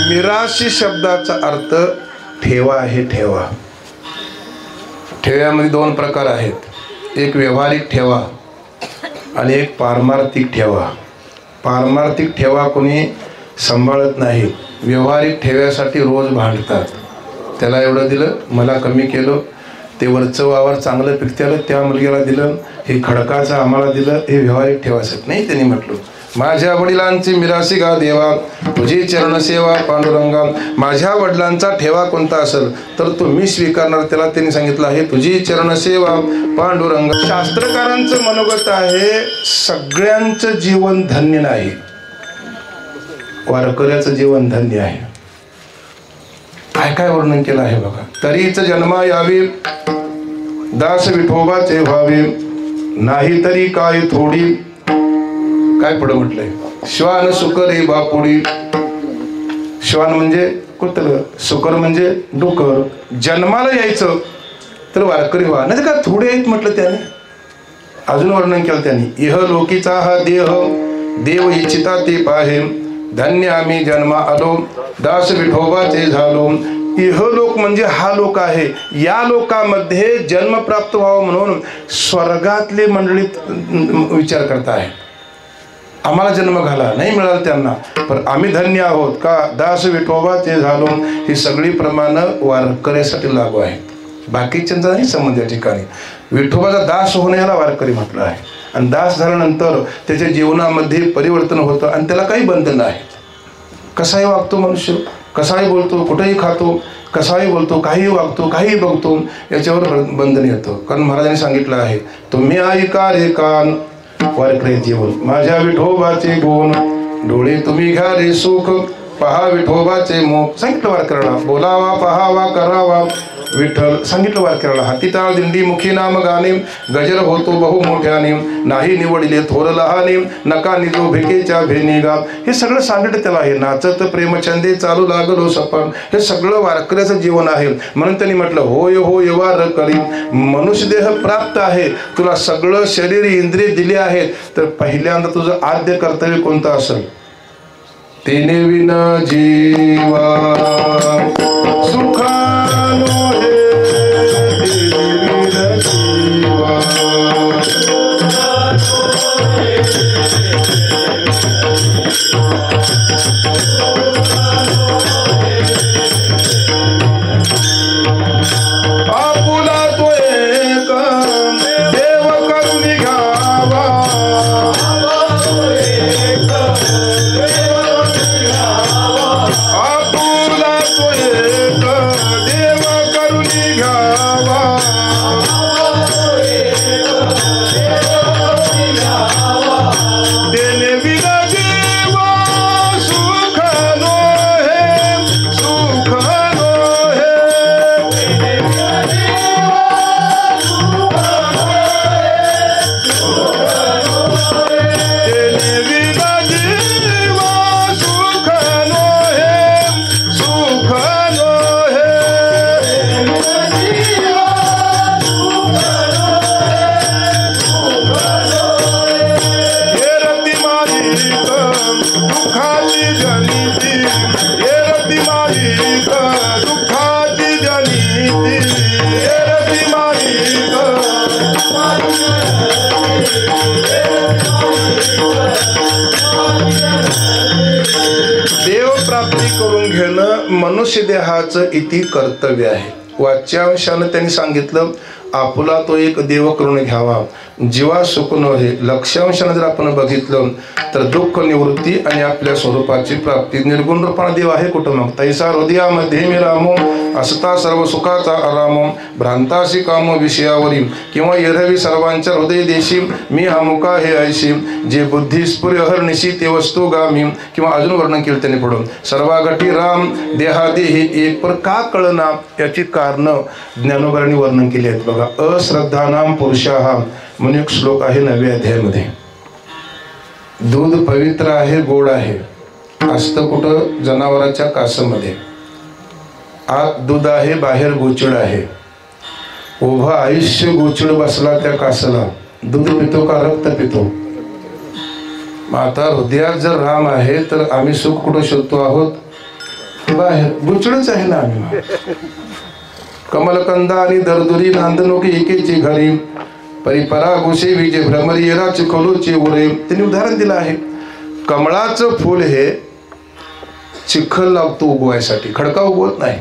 मिरासी शब्दाचा अर्थ ठेवा आहे. ठेवा. ठेव्यामध्ये दोन प्रकार आहेत. एक व्यावहारिक ठेवा आणि एक पारमार्थिक ठेवा. पारमार्थिक ठेवा कोणी सांभाळत नाही. व्यावहारिक ठेव्यासाठी रोज भांडतात. त्याला एवढं दिलं, मला कमी केलं, ते वरचं वावर चांगलं पिकत्यालं त्या मुलग्याला दिलं, हे खडकाचं आम्हाला दिलं. हे व्यावहारिक ठेवासाठी नाही. त्यांनी म्हटलं माझ्या वडिलांची मिरासी गा देवा तुझी चरणसेवा पांडुरंगा. माझ्या वडिलांचा ठेवा कोणता असेल तर तो मी स्वीकारणार. त्याला त्यांनी सांगितलं आहे तुझी चरणसेवा पांडुरंग. शास्त्रकारांचं मनोगत आहे सगळ्यांचं जीवन धन्य नाही, वारकऱ्याचं जीवन धन्य आहे. काय काय वर्णन केलं आहे बघा. तरीच जन्मा यावी दास विठोबाचे व्हावे नाही तरी काय थोडी. काय पुढे म्हटलंय. श्वान सुकर बापुडी. श्वान म्हणजे कुत्र, सुकर म्हणजे डुकर. जन्माला यायचं तर वारकरी व्हा, नाही का थोडे आहेत म्हटलं त्याने. अजून वर्णन केलं त्यांनी. इह लोकीचा हा देह देव इच्छिता ते पाहे धन्य आम्ही जन्मा आलो दास विठोबाचे झालो. इहलोक म्हणजे हा लोक आहे. या लोकामध्ये जन्म प्राप्त व्हावा म्हणून स्वर्गातले मंडळीत विचार करता आहे. आम्हाला जन्म घाला, नाही मिळाला त्यांना, पण आम्ही धन्य आहोत का दास विठोबाचे झालो. ही सगळी प्रमाणं वारकऱ्यासाठी लागू आहेत. बाकीच्यांचा नाही संबंध. या ठिकाणी विठोबाचा दास होणं याला वारकरी म्हटलं आहे. आणि दास झाल्यानंतर त्याच्या जीवनामध्ये परिवर्तन होतं आणि त्याला काही बंधन आहे. कसाही वागतो मनुष्य, कसाही बोलतो, कुठेही खातो, कसाही बोलतो, काहीही वागतो, काहीही बघतो, याच्यावर बंधन येतं. कारण महाराजांनी सांगितलं आहे, तुम्ही ऐका रे कान वारकरी जीवन माझ्या विठोबाचे गुण, डोळे तुम्ही घ्या रे सुख पहा विठोबाचे मुख. सांगितलं वारकऱ्याला, बोलावा पहावा करावा विठ्ठल. सांगितलं वारकऱ्याला, हाती टाळ दिंडी मुखी नाम गाणे, गजर होतो बहु मोठ्याने, नाही निवडले थोर लहाने, नका निजो भिकेच्या भेनिगा. हे सगळं सांगितलं त्याला आहे. नाचत प्रेमचंदे चालू लागलो सपन. हे सगळं वारकऱ्याचं जीवन आहे. म्हणून त्यांनी म्हटलं, होय होय वारकरी, मनुष्य देह प्राप्त आहे, तुला सगळं शरीर इंद्रिय दिले आहेत, तर पहिल्यांदा तुझं आद्य कर्तव्य कोणतं असेल? तेने विन जीवा सुखानो हे, तेने विन जीवा आपुला तो एक देव करून घ्यावा, आपुला तो एक देव करून घ्यावा, देणे विना जीवा सुख नो हे, सुख नो हे, देणे विना जीवा सुख नो हे, सुख नो हे. हे रती माईक दुःखाची जनिती, हे रती माईक दुःखाची जनिती, हे रती माईक देव प्राप्ती करून घेणं मनुष्य देहाचं इति कर्तव्य आहे. वाच्यावशानं त्यांनी सांगितलं, आपुला तो एक देव करून घ्यावा, जीवा सुख नव्हे. लक्ष्यांशानं जर आपण बघितलं तर दुःख निवृत्ती आणि आपल्या स्वरूपाची प्राप्ती. निर्गुण रूपाने देव आहे कुठं मग? तैसा हृदयामध्ये मी रामो, असता सर्व सुखाचा आरामो, भ्रांताशी काम विषयावरी, किंवा एरवी सर्वांच्या हृदय देशी, मी अमुका हे ऐशी, जे बुद्धी स्फुर्य हरनिशी ते वस्तू गामी. किंवा अजून वर्णन केलं त्यांनी पुढं, सर्वागठी राम देहादेही एक पर का कळना, याची कारणं ज्ञानोबांनी वर्णन केली आहेत. बघा, अश्रद्धानाम पुरुषाः म्हणून एक श्लोक आहे 9व्या अध्यायामध्ये. दूध पवित्र आहे, गोड आहे, असतं कुठं? जनावराच्या कासमध्ये. आत दूध आहे, बाहेर गोचिड आहे. उभं आयुष्य गोचिड बसला त्या कासाला, दूध पितो का रक्त पितो? आता हृदयात जर राम आहे तर आम्ही सुख कुठं शोधतो आहोत? बाहेर. गोचिडच आहे ना आम्ही. कमलकंदा आणि दरदुरी नांदनोकी एकेची घरी, परिपरा गोसे विजे भ्रमरी येरा चिखलोचे उरे. त्यांनी उदाहरण दिलं आहे. कमळाचं फूल हे चिखल लागतो उगवायसाठी, खडका उगवत नाही.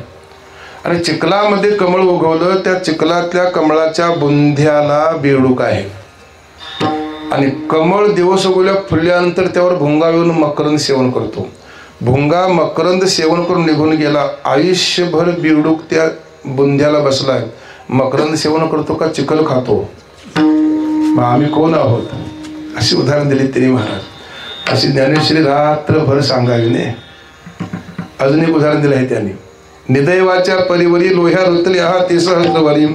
आणि चिखलामध्ये कमळ उगवलं, त्या चिखलातल्या कमळाच्या बुंध्याला बेडूक आहे. आणि कमळ दिवस उगवल्या फुलल्यानंतर त्यावर भुंगा येऊन मकरंद सेवन करतो. भुंगा मकरंद सेवन करून निघून गेला, आयुष्यभर बेडूक त्या बुंध्याला बसलाय. मकरंद सेवन करतो का चिखल खातो? मग आम्ही कोण आहोत? अशी उदाहरण दिली त्यांनी महाराज. अशी ज्ञानेश्वरी रात्रभर सांगावी ने. अजून एक उदाहरण दिलं आहे त्यांनी. निदैवाच्या परिवरी लोह्या रुतले आहात ते सहस्रवरी,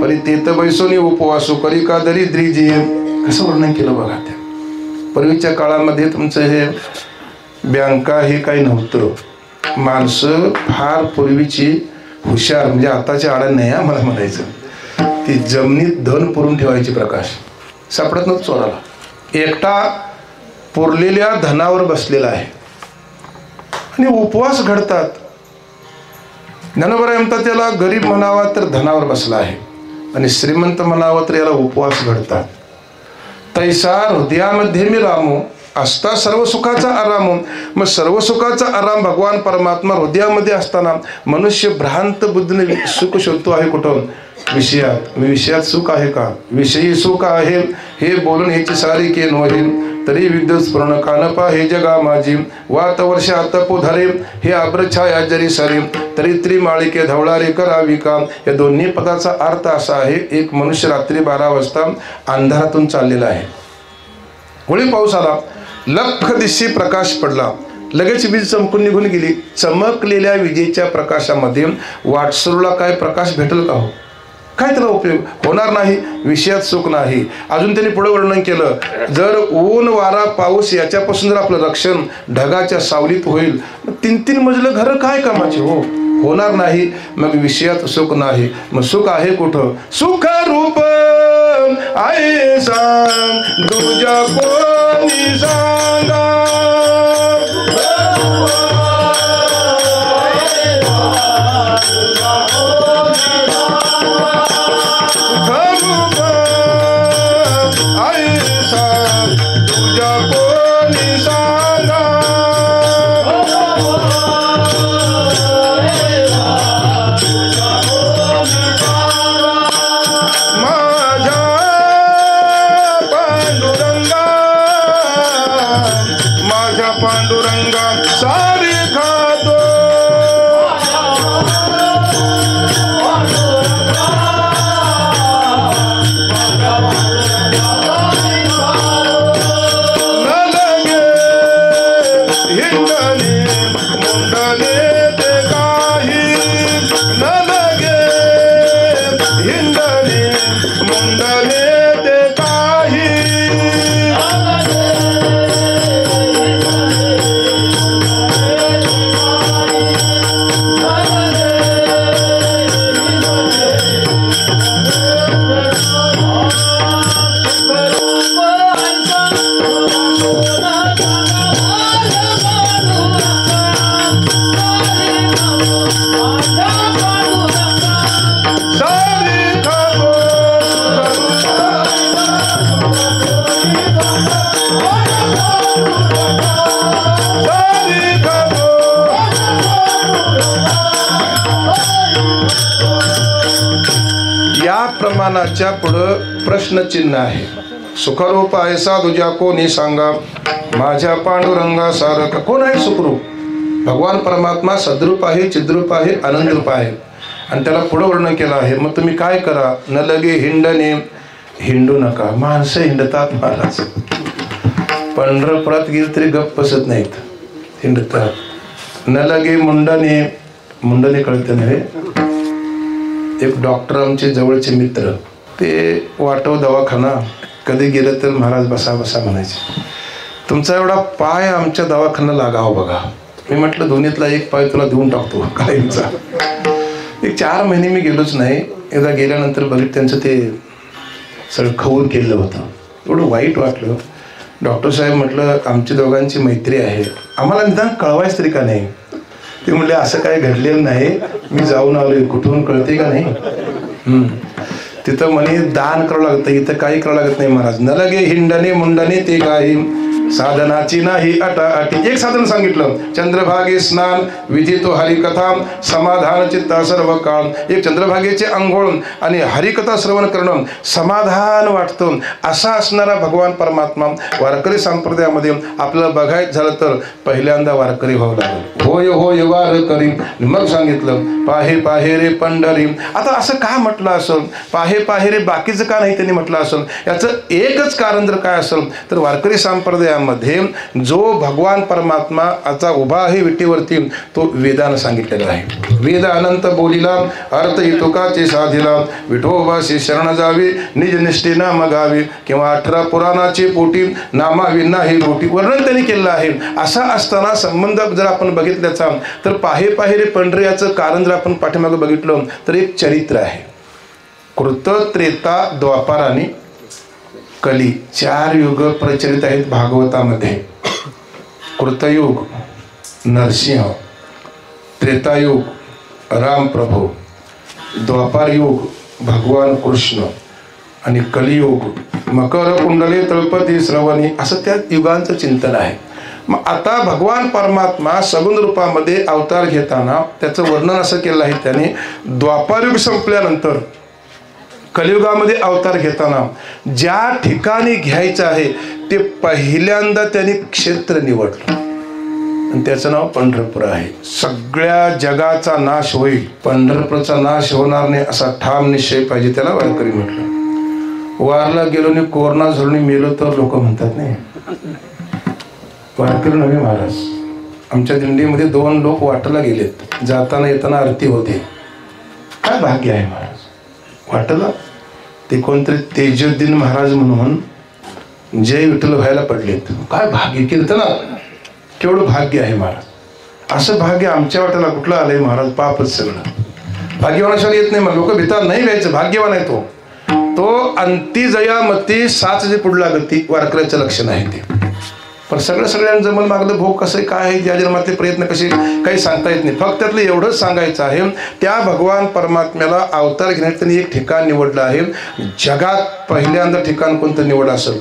परी तेत बैसोनी उपवासो करी का दरिद्री जी. कसं वर्णन केलं बघा. त्या पूर्वीच्या काळामध्ये तुमचं हे बँका हे काही नव्हतं. माणसं फार पूर्वीची हुशार, म्हणजे आताच्या आडा नाही मला म्हणायचं, ती जमिनीत धन पुरून ठेवायची. प्रकाश सापडत नव्हतं चोराला. एकटा पुरलेल्या धनावर बसलेला आहे आणि उपवास घडतात. ज्ञानोबा म्हणतात त्याला गरीब म्हणावा तर धनावर बसला आहे आणि श्रीमंत म्हणावा तर याला उपवास घडतात. तैसा हृदयामध्ये मी रामो असता सर्व सुखाचा आराम. मग सर्व सुखाचा आराम भगवान परमात्मा हृदयामध्ये असताना मनुष्य भ्रांत बुद्धीने सुख शोधतो आहे कुठं? विषयात. विषयात सुख आहे का? विषयी सुख आहे हे बोलून याची सारी के नोहे. तरी विद्युत स्फुरण कानपा हे जगा माझी वात वर्ष आतपो धरे हे आब्रछाया जरी सरे तरी त्रिमाळिके धवळारे करावी काम. या दोन्ही पदाचा अर्थ असा आहे, एक मनुष्य रात्री 12 वाजता अंधारातून चाललेला आहे, होळी पाऊस आला, लख दिशी प्रकाश पडला, लगेच वीज चमकून निघून गेली. चमकलेल्या विजेच्या प्रकाशामध्ये वाटसरूला काय प्रकाश भेटेल का? हो, काय त्याला उपयोग होणार नाही. विषयात सुख नाही. अजून त्यांनी पुढे वर्णन केलं, जर ऊन वारा पाऊस याच्यापासून जर आपलं रक्षण ढगाच्या सावलीत होईल, 3-3 मजलं घर काय कामाचे? हो, होणार नाही. मग विषयात सुख नाही. मग सुख आहे कुठं? सुख रूप आहे सांग तुझ्या कोणी सांगा. प्रमाणाच्या पुढं प्रश्नचिन्ह आहे. सुखरूप ऐसा तुझ्या कोणी सांगा माझ्या पांडुरंगा सारखा. कोण आहे सुखरूप? भगवान परमात्मा सद्रूप आहे, चिद्रूप आहे, आनंदरूप आहे आणि त्याला पुढं वर्णन केलं आहे. मग तुम्ही काय करा? न लगे हिंडणे, हिंडू नका. माणसं हिंडतात महाराज, पंढरपुरात गेली तरी गप्प बसत नाहीत, हिंडतात. न लगे मुंडणे, मुंडणे कळते नव्हे. एक डॉक्टर आमचे जवळचे मित्र, ते वाटव दवाखाना, कधी गेलं तर महाराज बसा बसा म्हणायचे. तुमचा एवढा पाय आमच्या दवाखाना लागावं बघा. मी म्हटलं दोन्हीतला एक पाय तुला देऊन टाकतो कायमचा. एक 4 महिने मी गेलोच नाही. एकदा गेल्यानंतर बघितलं त्यांचं ते सगळं खवून केलं होतं. एवढं वाईट वाटलं. डॉक्टर साहेब म्हटलं आमची दोघांची मैत्री आहे, आम्हाला निदान कळवायच तरी का नाही? ते म्हणले असं काय घडलेलं नाही, मी जाऊन आलोय. कुठून कळते का नाही? तिथं म्हणे दान करावं लागतं, इथं काही करावं लागत नाही महाराज. न लगे हिंडणे मुंडणे ते काही साधनाची नाही अटी. एक साधन सांगितलं, चंद्रभागे स्नान विधितो हरिकथा समाधान चित्ता सर्व काळ. एक चंद्रभागेचे अंघोळ आणि हरिकथा श्रवण करणं समाधान वाटतं. असा असणारा भगवान परमात्मा वारकरी संप्रदायामध्ये आपल्याला बघायचं झालं तर पहिल्यांदा वारकरी व्हावं लागेल. होय होय वारकरी. मग सांगितलं पाहे पाहे रे पंढरी. आता असं का म्हटलं असेल? पाहे पाहे रे बाकीचं का नाही त्यांनी म्हटलं असेल? याचं एकच कारण जर काय असेल तर वारकरी संप्रदायामध्ये जो भगवान परमात्मा आता उभा आहे विटेवरती, तो वेदानं सांगितलेला आहे. वेद अनंत बोलिला अर्थ इतुकाचे साधिला विठोबाशी शरण जावे निज निष्ठे नाम गावे किंवा 18 पुराणाचे पोटी नामावी नाही रोटी. वर्णन त्यांनी केलेलं आहे. असा असताना संबंध जर आपण बघितल्याचा तर पाहे पाहे रे पंढरी याचं कारण जर आपण पाठीमागे बघितलं तर एक चरित्र आहे. कृत त्रेता द्वापार आणि कली 4 युग प्रचलित आहेत भागवतामध्ये. कृतयुग नरसिंह, त्रेतायुग राम प्रभू, द्वापार युग भगवान कृष्ण आणि कलियुग मकर कुंडली तळपती श्रवणी, असं त्या युगांचं चिंतन आहे. मग आता भगवान परमात्मा सगुण रूपामध्ये अवतार घेताना त्याचं वर्णन असं केलं आहे त्याने, द्वापारयुग संपल्यानंतर कलियुगामध्ये अवतार घेताना ज्या ठिकाणी घ्यायचं आहे ते पहिल्यांदा त्यांनी क्षेत्र निवडलं आणि त्याचं नाव पंढरपूर आहे. सगळ्या जगाचा नाश होईल, पंढरपूरचा नाश होणार नाही असा ठाम निश्चय पाहिजे, त्याला वारकरी म्हटलं. वारला गेलो आणि कोरोना झोडून मेलो तर लोक म्हणतात नाही. वारकरी नव्हे महाराज, आमच्या दिंडीमध्ये 2 लोक वाटेला गेलेत, जाताना येताना आरती होते. काय भाग्य आहे महाराज. वाटेला ते कोणतरी तेजुद्दीन महाराज म्हणून जय विठ्ठल व्हायला पडलेत. काय भाग्य, कीर्तनात केवढं भाग्य आहे महाराज. असं भाग्य आमच्या वाट्याला कुठलं आलंय महाराज. पापच सगळं. भाग्यवानाशिवाय येत नाही. मग लोक भितात नाही व्हायचं. भाग्यवान आहे तो अंती जया मती साच जे पुढला गती, वारकऱ्याचं लक्षण आहे ते. पण सगळ्यांना जमल मागलं भोग कसं काय आहे, ज्या जन्मातले प्रयत्न कसे काही सांगता येत नाही. फक्त त्यातलं एवढंच सांगायचं आहे, त्या भगवान परमात्म्याला अवतार घेण्यात त्यांनी एक ठिकाण निवडलं आहे. जगात पहिल्यांदा ठिकाण कोणतं निवड असेल?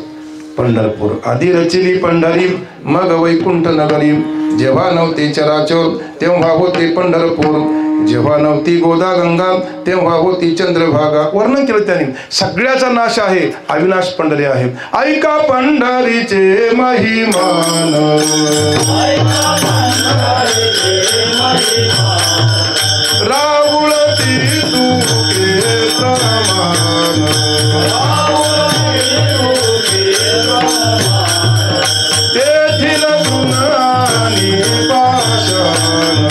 पंढरपूर. आधी रचिली पंढरी मग वैकुंठ नगरी, जेव्हा नव्हते चराचर तेव्हा होते पंढरपूर, जेव्हा नव्हती गोदा गंगा तेव्हा होती चंद्रभागा. वर्णन केलं त्याने. सगळ्याचा नाश आहे, अविनाश पंढरी आहे. ऐका पंढरीचे महिमान, राहुळती तुके प्रमाण, तेथील गुणानी पाषाण,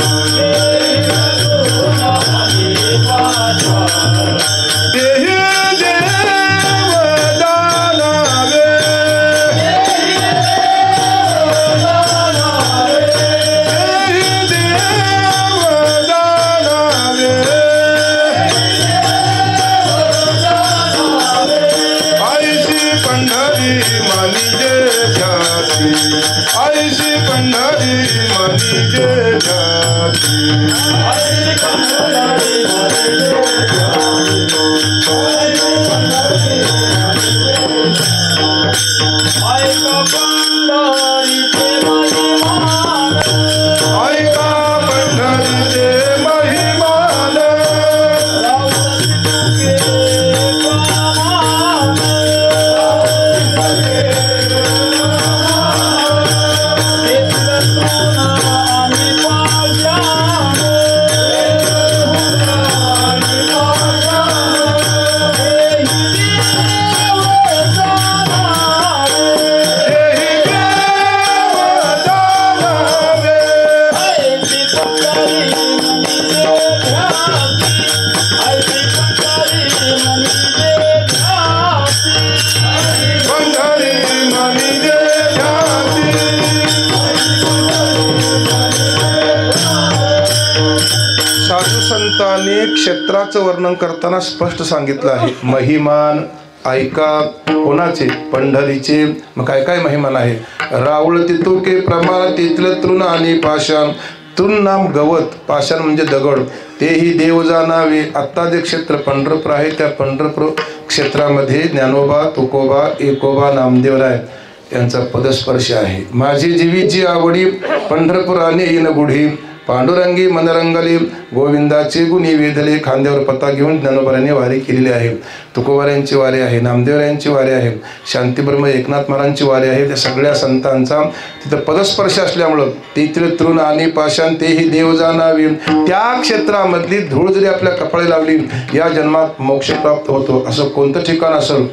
ऐशी पंढरी मनी जे जाती, क्षेत्राचं वर्णन करताना स्पष्ट सांगितलं आहे. महिमान ऐका कोणाचे? पंढरीचे. मग काय काय महिमान आहे? रावळ तितुके प्रमाण तिथलं तृण आणि पाषाण. तृण नाम गवत, पाषाण म्हणजे दगड. तेही देव जाणावे. आत्ता जे क्षेत्र पंढरपूर आहे त्या पंढरपूर क्षेत्रामध्ये ज्ञानोबा, तुकोबा, एकोबा, नामदेवराय यांचा पदस्पर्श आहे. माझी जीवीची आवडी पंढरपुराने येईन गुढी, पांडुरंगी मनरंगली गोविंदाचे गुणी वेधले. खांद्यावर पता घेऊन ज्ञानोबारांनी वारी केलेली आहे. तुकोबारांची वारी आहे, नामदेवरायांची वारी आहे, शांतीब्रह्म एकनाथ महाराजांची वारी आहे. त्या सगळ्या संतांचा तिथं पदस्पर्श असल्यामुळं तेथील तृण आणि पाषाण तेही देव जाणावे. त्या क्षेत्रामधली धूळ जरी आपल्या कपाळी लावली या जन्मात मोक्ष प्राप्त होतो. असं कोणतं ठिकाण असेल?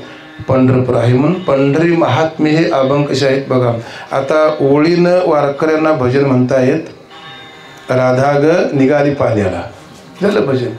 पंढरपूर आहे. म्हणून पंढरी महात्म्य हे अभंग कसे आहेत बघा. आता ओळीनं वारकऱ्यांना भजन म्हणतायत. राधा ग निघाली पाण्याला, झालं भजन.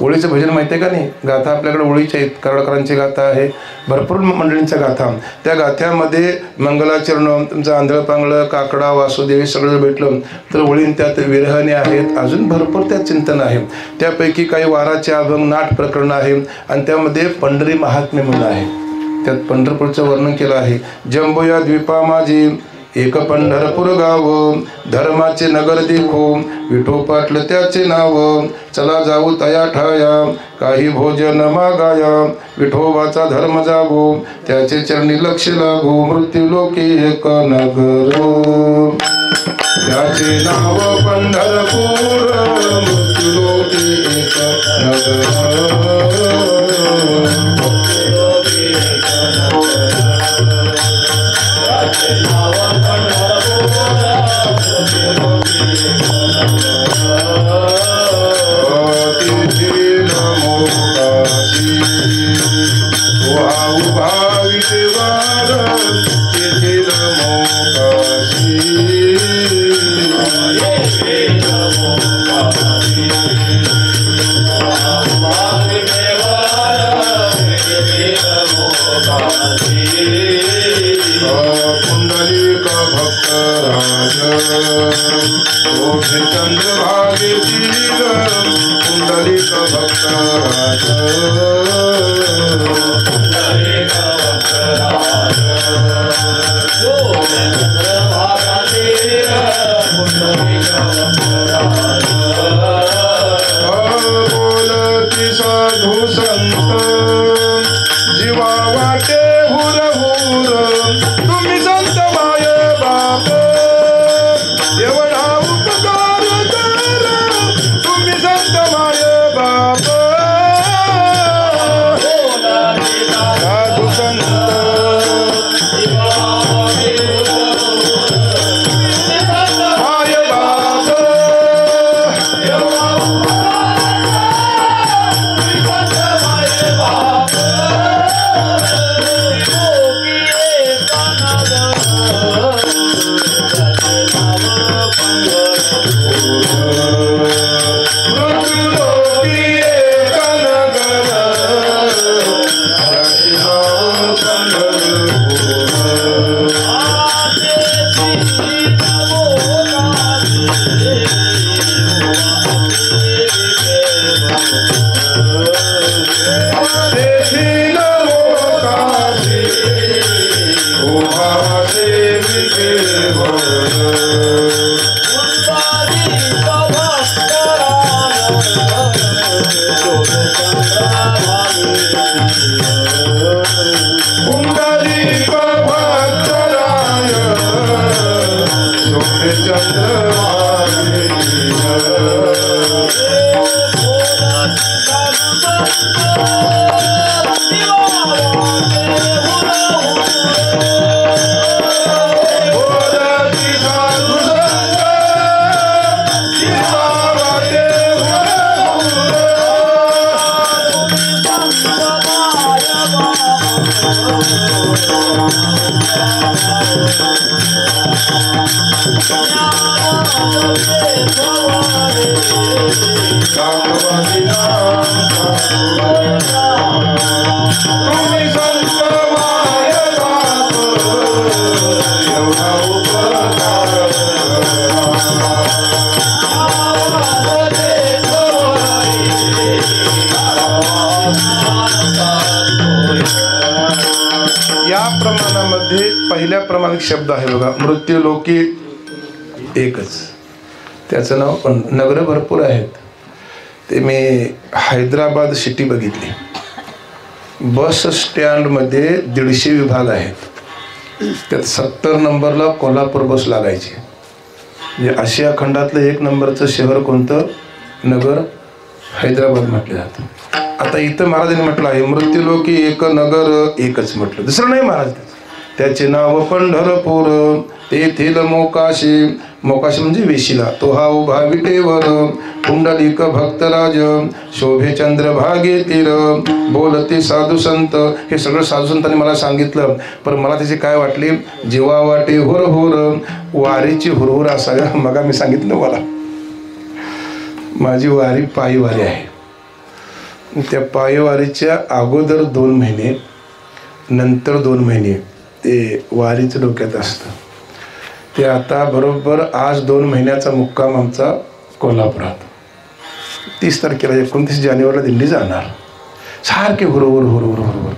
ओळीचं भजन माहिती आहे का नाही? गाथा आपल्याकडे ओळीच्या आहेत. कराडकरांची गाथा आहे, भरपूर मंडळींच्या गाथा. त्या गाथ्यामध्ये मंगलाचरण, तुमचं आंधळ पांगळ, काकडा, वासुदेवी सगळं भेटलं तर ओळीन त्यात विरहणे आहेत. अजून भरपूर त्यात चिंतन आहे. त्यापैकी काही वाराचे अभंग, नाट प्रकरण आहे आणि त्यामध्ये पंढरी महात्म्य म्हणून आहे. त्यात पंढरपूरचं वर्णन केलं आहे. जंबोया द्वीपा माझी एक पंढरपूर गाव, धर्माचे नगर देखो, विठो पाटलं त्याचे नाव. चला जाऊ तया ठाया, काही भोजन मागाया, विठोबाचा धर्म जागो, त्याचे चरणी लक्ष लागो. मृत्यू लोकी एक नगर, त्याचे नाव पंढरपूर, मृत्यू लोकी एक नगर. चंद्रभागे पुंडलिक भक्त राज, बोलती साधू संत जीवा वाटे हुर हुर, तुम्ही संत माय बाप एवढा उपकार करा, तुम्ही संत माय बाप. साधू संत माय बाप पहिल्या प्रमाणिक शब्द आहे बघा, मृत्यू लोकी एकच. त्याचं नाव पण नगर भरपूर आहेत. ते मी हैदराबाद सिटी बघितली. बस स्टँडमध्ये 150 विभाग आहेत. त्यात 70 नंबरला कोल्हापूर बस लागायची. म्हणजे आशिया खंडातलं 1 नंबरचं शहर कोणतं? नगर, हैदराबाद म्हटलं जातं. आता इथं महाराजांनी म्हटलं आहे मृत्यू लोकी एक नगर एकच म्हटलं, दुसरं नाही महाराज. त्याचे नाव पंढरपूर, तेथील मोकाशी, मोकाशी म्हणजे वेशीला, तो हा उभा विटेवर, पुंडलिक भक्तराज, शोभे चंद्रभागे तीर, बोलते साधू संत. हे सगळं साधू संतांनी मला सांगितलं, पण मला त्याची काय वाटली, जीवा वाटे हुर हुर, वारीची हुरहुर असावी. मग मी सांगितलं मला माझी वारी पायी वारी आहे. त्या पायी वारीच्या अगोदर 2 महिने, नंतर 2 महिने ते वारीचं डोक्यात असतं. ते आता बरोबर आज 2 महिन्याचा मुक्काम आमचा कोल्हापुरात. 30 तारखेला 29 जानेवारीला दिंडी जाणार. सारखे हुरहुर हुरहुर हुरहुर.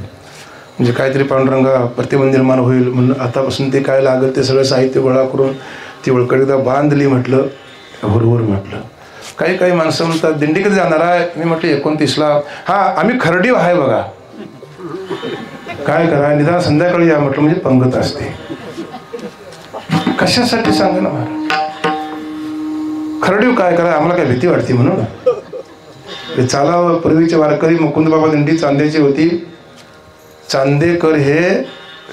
म्हणजे काहीतरी पांडुरंगा प्रतिमा निर्माण होईल म्हणून आतापासून ते काय लागेल ते सगळं साहित्य गोळा करून ती ओळखडीदा बांधली. म्हटलं हुरहुर. म्हटलं काही काही माणसं म्हणतात दिंडी कधी जाणार आहे? मी म्हटलं 29ला. हा आम्ही खर्डी आहे बघा. काय करा निदान संध्याकाळी या म्हटलं, म्हणजे पंगत असते. कशासाठी सांगा ना महाराज. खर्डीव काय करा, आम्हाला काय भीती वाटते म्हणून. ते चालावं. पूर्वीचे वारकरी मुकुंदबाबा दिंडी चांदेची होती. चांदेकर हे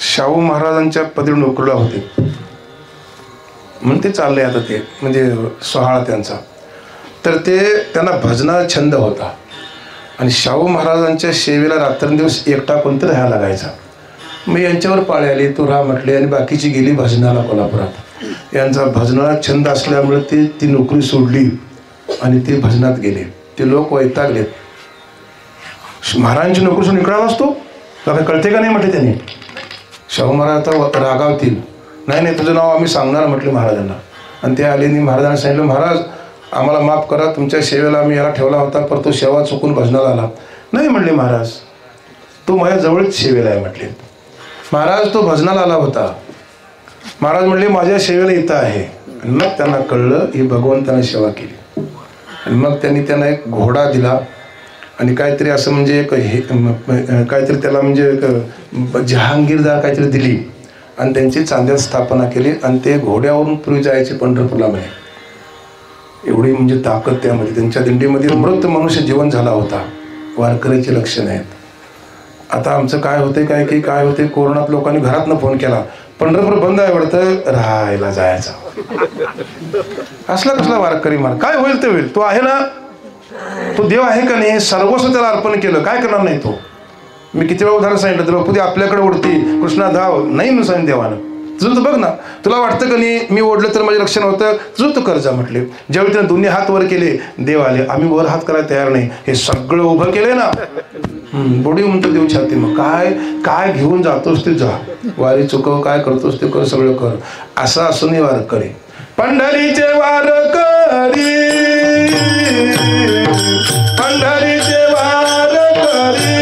शाहू महाराजांच्या पदी नोकरीला होते म्हणून ते चालले आता ते म्हणजे सोहळा त्यांचा. तर ते त्यांना भजनाचा छंद होता आणि शाहू महाराजांच्या सेवेला रात्रंदिवस एकटा कोणतं राहायला लागायचा. मग यांच्यावर पाळी आली. तू राहा म्हटले आणि बाकीची गेली भजनाला कोल्हापुरात. यांचा भजनाला छंद असल्यामुळे ते ती नोकरी सोडली आणि ते भजनात गेले. ते लोक वैतागलेत. महाराजांची नोकरी सोडून इकडे असतो तुला कळते का नाही म्हटले त्यांनी. शाहू महाराज आता रागावतील. नाही नाही तुझं नाव आम्ही सांगणार म्हटले महाराजांना. आणि ते आले आणि महाराजांना सांगितलं महाराज आम्हाला माफ करा, तुमच्या सेवेला आम्ही याला ठेवला होता पर तो सेवा चुकून भजनाला आला. नाही म्हणले महाराज तो माझ्या जवळच सेवेला आहे म्हटले. महाराज तो भजनाला आला होता. महाराज म्हणले माझ्या सेवेला इथं आहे. आणि मग त्यांना कळलं ही भगवंताने सेवा केली. आणि मग त्यांनी त्यांना एक घोडा दिला आणि काहीतरी असं म्हणजे एक हे काहीतरी त्याला म्हणजे एक जहांगीरदार काहीतरी दिली आणि त्यांची चांद्यात स्थापना केली. आणि ते घोड्यावरून पूर्वी जायचे पंढरपूरला म्हणे. एवढी म्हणजे ताकद त्यामध्ये. त्यांच्या दिंडीमध्ये मृत मनुष्य जीवन झाला होता. वारकऱ्याचे लक्षण आहेत. आता आमचं काय होते काय की काय होते कोरोनात लोकांनी घरातनं फोन केला पंढरपूर बंद आहे वाटतं राहायला जायचा. असला कसला वारकरी मार. काय होईल ते होईल. तो आहे ना तो देव आहे का नाही सर्वस्व त्याला अर्पण केलं काय करणार नाही तो. मी किती वेळा उदाहरण सांगितलं द्रौपदी आपल्याकडे ओढती कृष्णा धाव नाही म्हणून सांगितलं देवानं. तुझं तू बघ ना तुला वाटतं का नाही मी ओढलं तर माझे लक्षण होतं तुझं तू कर जा म्हटले. ज्यावेळी त्याने दोन्ही हात वर केले देव आले. आम्ही वर हात करायला तयार नाही. हे सगळं उभं केलंय ना बोडी म्हणतो देव छाती. मग काय काय घेऊन जातोस ते जा. वारी चुकव काय करतोस ते कर सगळं कर. असं असून वारकरी पंढरीचे वारकरी पंढरीचे वारकरी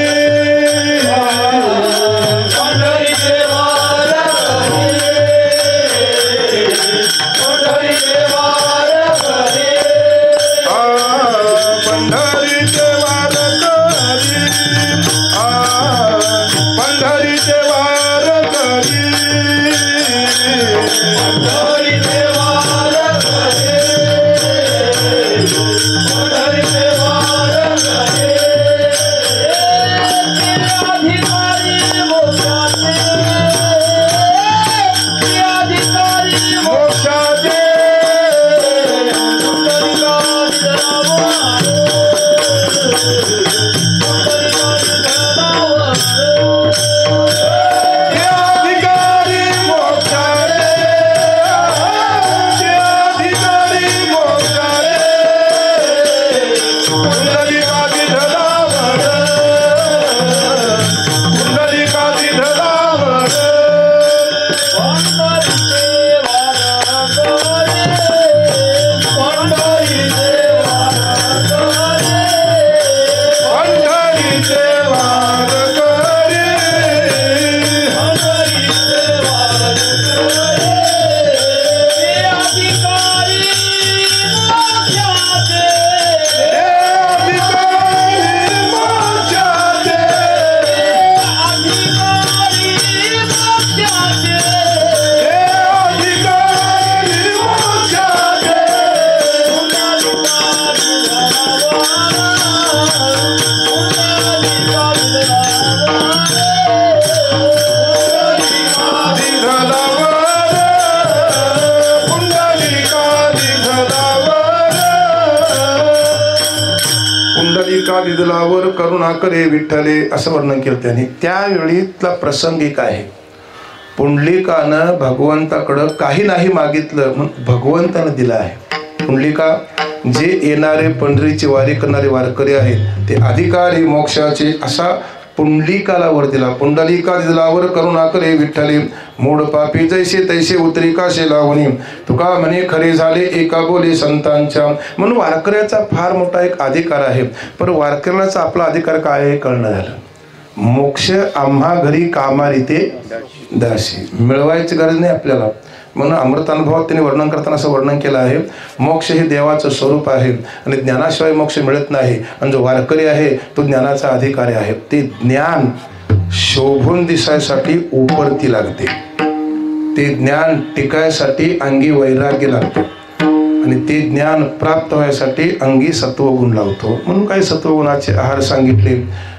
दिदलावर करुणा करे विठ्ठले असं वर्णन केलं त्याने. त्यावेळीतला प्रसंग एक आहे. पुंडलिकानं भगवंताकडं काही नाही मागितलं म्हणून भगवंतानं दिलं आहे. पुंडलिका जे येणारे पंढरीची वारी करणारे वारकरी आहेत ते अधिकारी मोक्षाचे असा पुंडलिकाला वर दिला. पुंडलिका दिदलावर करुणा करे विठ्ठले मूळ पापी जैसे तैसे उतरी काशे लावणी तुका म्हणे खरे झाले एका बोले संतांच्या. म्हणून वारकऱ्याचा फार मोठा एक अधिकार आहे. पण वारकऱ्याचा आपला अधिकार काय आहे कळणं झालं. मोक्ष आम्हा घरी कामारी ते दासी. मिळवायची गरज नाही आपल्याला. म्हणून अमृत अनुभवात त्यांनी वर्णन करताना असं वर्णन केलं आहे, मोक्ष हे देवाचं स्वरूप आहे आणि ज्ञानाशिवाय मोक्ष मिळत नाही. आणि जो वारकरी आहे तो ज्ञानाचा अधिकारी आहे. ते ज्ञान शोभून दिसायसाठी उपरती लागते, ते ज्ञान टिकायसाठी अंगी वैराग्य लागतो आणि ते ज्ञान प्राप्त व्हायसाठी अंगी सत्वगुण लावतो. म्हणून काही सत्वगुणाचे आहार सांगितले,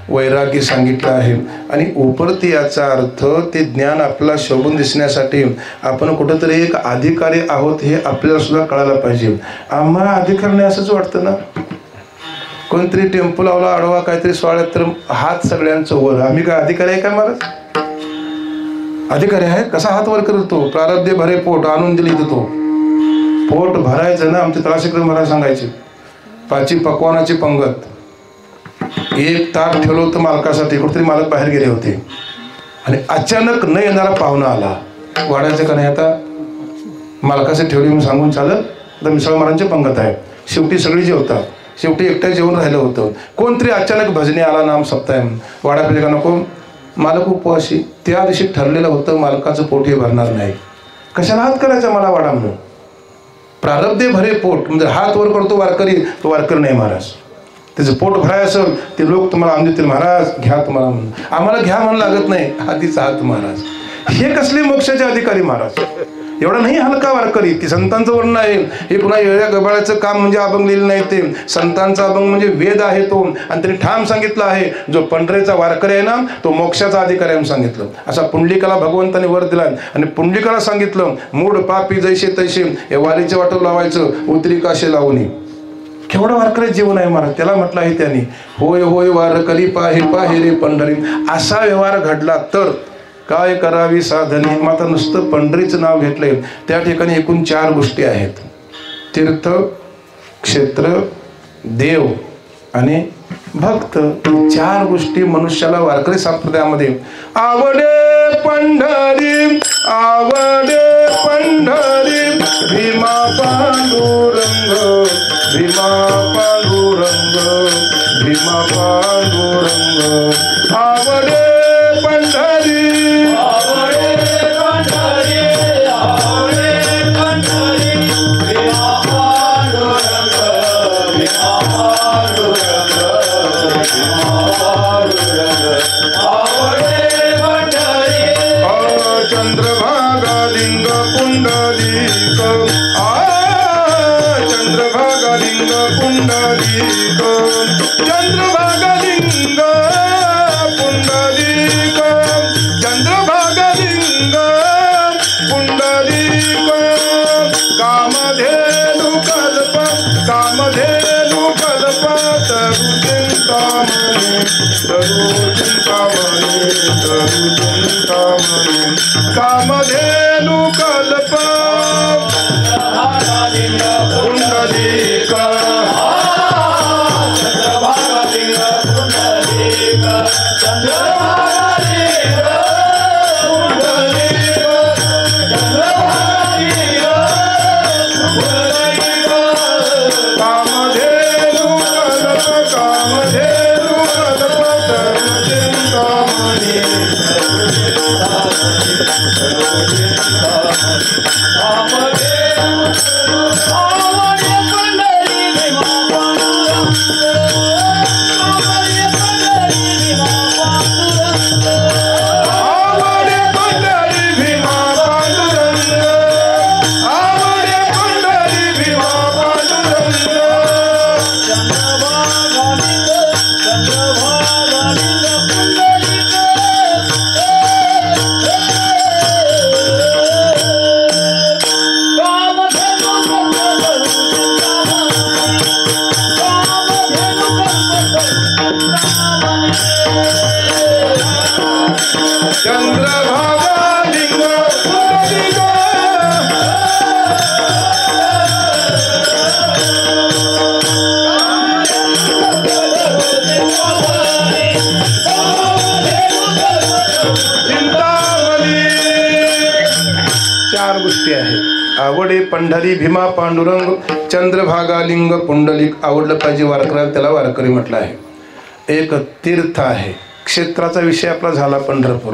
वैराग्य सांगितलं आहे. आणि उपरती याचा अर्थ ते ज्ञान आपल्याला शोभून दिसण्यासाठी आपण कुठंतरी एक अधिकारी आहोत हे आपल्याला सुद्धा कळायला पाहिजे. आम्हाला अधिकारी नाही असंच वाटतं ना. कोणतरी टेम्पो लावला आडवा काहीतरी सोहळ्यात तर हात सगळ्यांचं वर. आम्ही काय अधिकारी आहे का महाराज? अधिकारी आहे? कसा हात वर करतो? प्रारब्धे भरे पोट आणून दिली तर तो पोट भरायचं ना. आमचे तळाशीकर महाराज सांगायचे, पाची पकवानाची पंगत. एक ताट ठेवलं होतं मालकासाठी. कुठेतरी मालक बाहेर गेले होते आणि अचानक न येणारा पाहुणा आला. वाढायचं का नाही आता? मालकासाठी ठेवली म्हणून सांगून चालत. तर मिसळ महाराजांची पंगत आहे. शेवटी सगळी जेवतात. शेवटी एकट्या जेवण राहिलं होतं. कोणतरी अचानक भजनी आला, नाम सप्ताह वाडा पिले का नको. मालक उपवासी. त्या दिवशी ठरलेलं होतं मालकाचं पोट हे भरणार नाही. कशाला हात करायचा मला वाडा म्हणून? प्रारब्धे भरे पोट म्हणजे हात वर करतो वारकरी, तो वारकरी नाही महाराज. त्याचं पोट भराय असेल ते लोक तुम्हाला आम देतील, महाराज घ्या तुम्हाला म्हणून. आम्हाला घ्या म्हणून लागत नाही, हातीचा हात महाराज. हे कसले मोक्षाचे अधिकारी महाराज? एवढा नाही हलका वारकरी. की संतांचं वर्णन आहे हे पुन्हा येळ्या गबाळ्याचं काम म्हणजे अभंग लिहिलं नाही. ते संतांचा अभंग म्हणजे वेद आहे तो. आणि त्यांनी ठाम सांगितलं आहे जो पंढरीचा वारकरी आहे ना तो मोक्षाचा अधिकारी आहे सांगितलं. असा पुंडलिकाला भगवंताने वर दिला आणि पुंडलिकाला सांगितलं मूड पापी जैसे तैसे हे वारीचे वाटप लावायचं, उतरी काशे लावून. केवढं वारकरी जीवन आहे महाराज. त्याला म्हटलं आहे त्यांनी, होय होय वारकरी पाहे पाहे रे पंढरी. असा व्यवहार घडला तर काय करावी साधने. मग आता नुसतं पंढरीचं नाव घेतलंय. त्या ठिकाणी एकूण 4 गोष्टी आहेत, तीर्थ, क्षेत्र, देव आणि भक्त. 4 गोष्टी मनुष्याला वारकरी संप्रदायामध्ये आवडे पंढरी, आवडे पंढरी, भीमा पांडुरंग, भीमा पांडुरंग, भीमा पांडुरंग. आवडे पंढरी, चंद्रभागा लिंग पुंडलिक, चंद्रभागा लिंग पुंडलिक, चंद्रभागा लिंग पुंडलिक, चंद्रभागा लिंग पुंडलिक. कामधेनु कल्प, कामधेनु कल्प, तरु चिंतामणी, तरु चिंतामणी, तरु चिंतामणी. कामधेनु कल्प पुंडलिक, चंद्रभागा लिंग पुंडलिक, चंद्रभागा लिंग पुंडलिक, चंद्रभागा लिंग पुंडलिक. कामधेनु कल्प, कामधेनु कल्प, तरु चिंतामणी, आवडे पंढरी, भीमा पांडुरंग, चंद्रभागा लिंग पुंडलिक. आवडलं पाहिजे वारकऱ्याला, त्याला वारकरी म्हटलं आहे. एक तीर्थ आहे, क्षेत्राचा विषय आपला झाला पंढरपूर.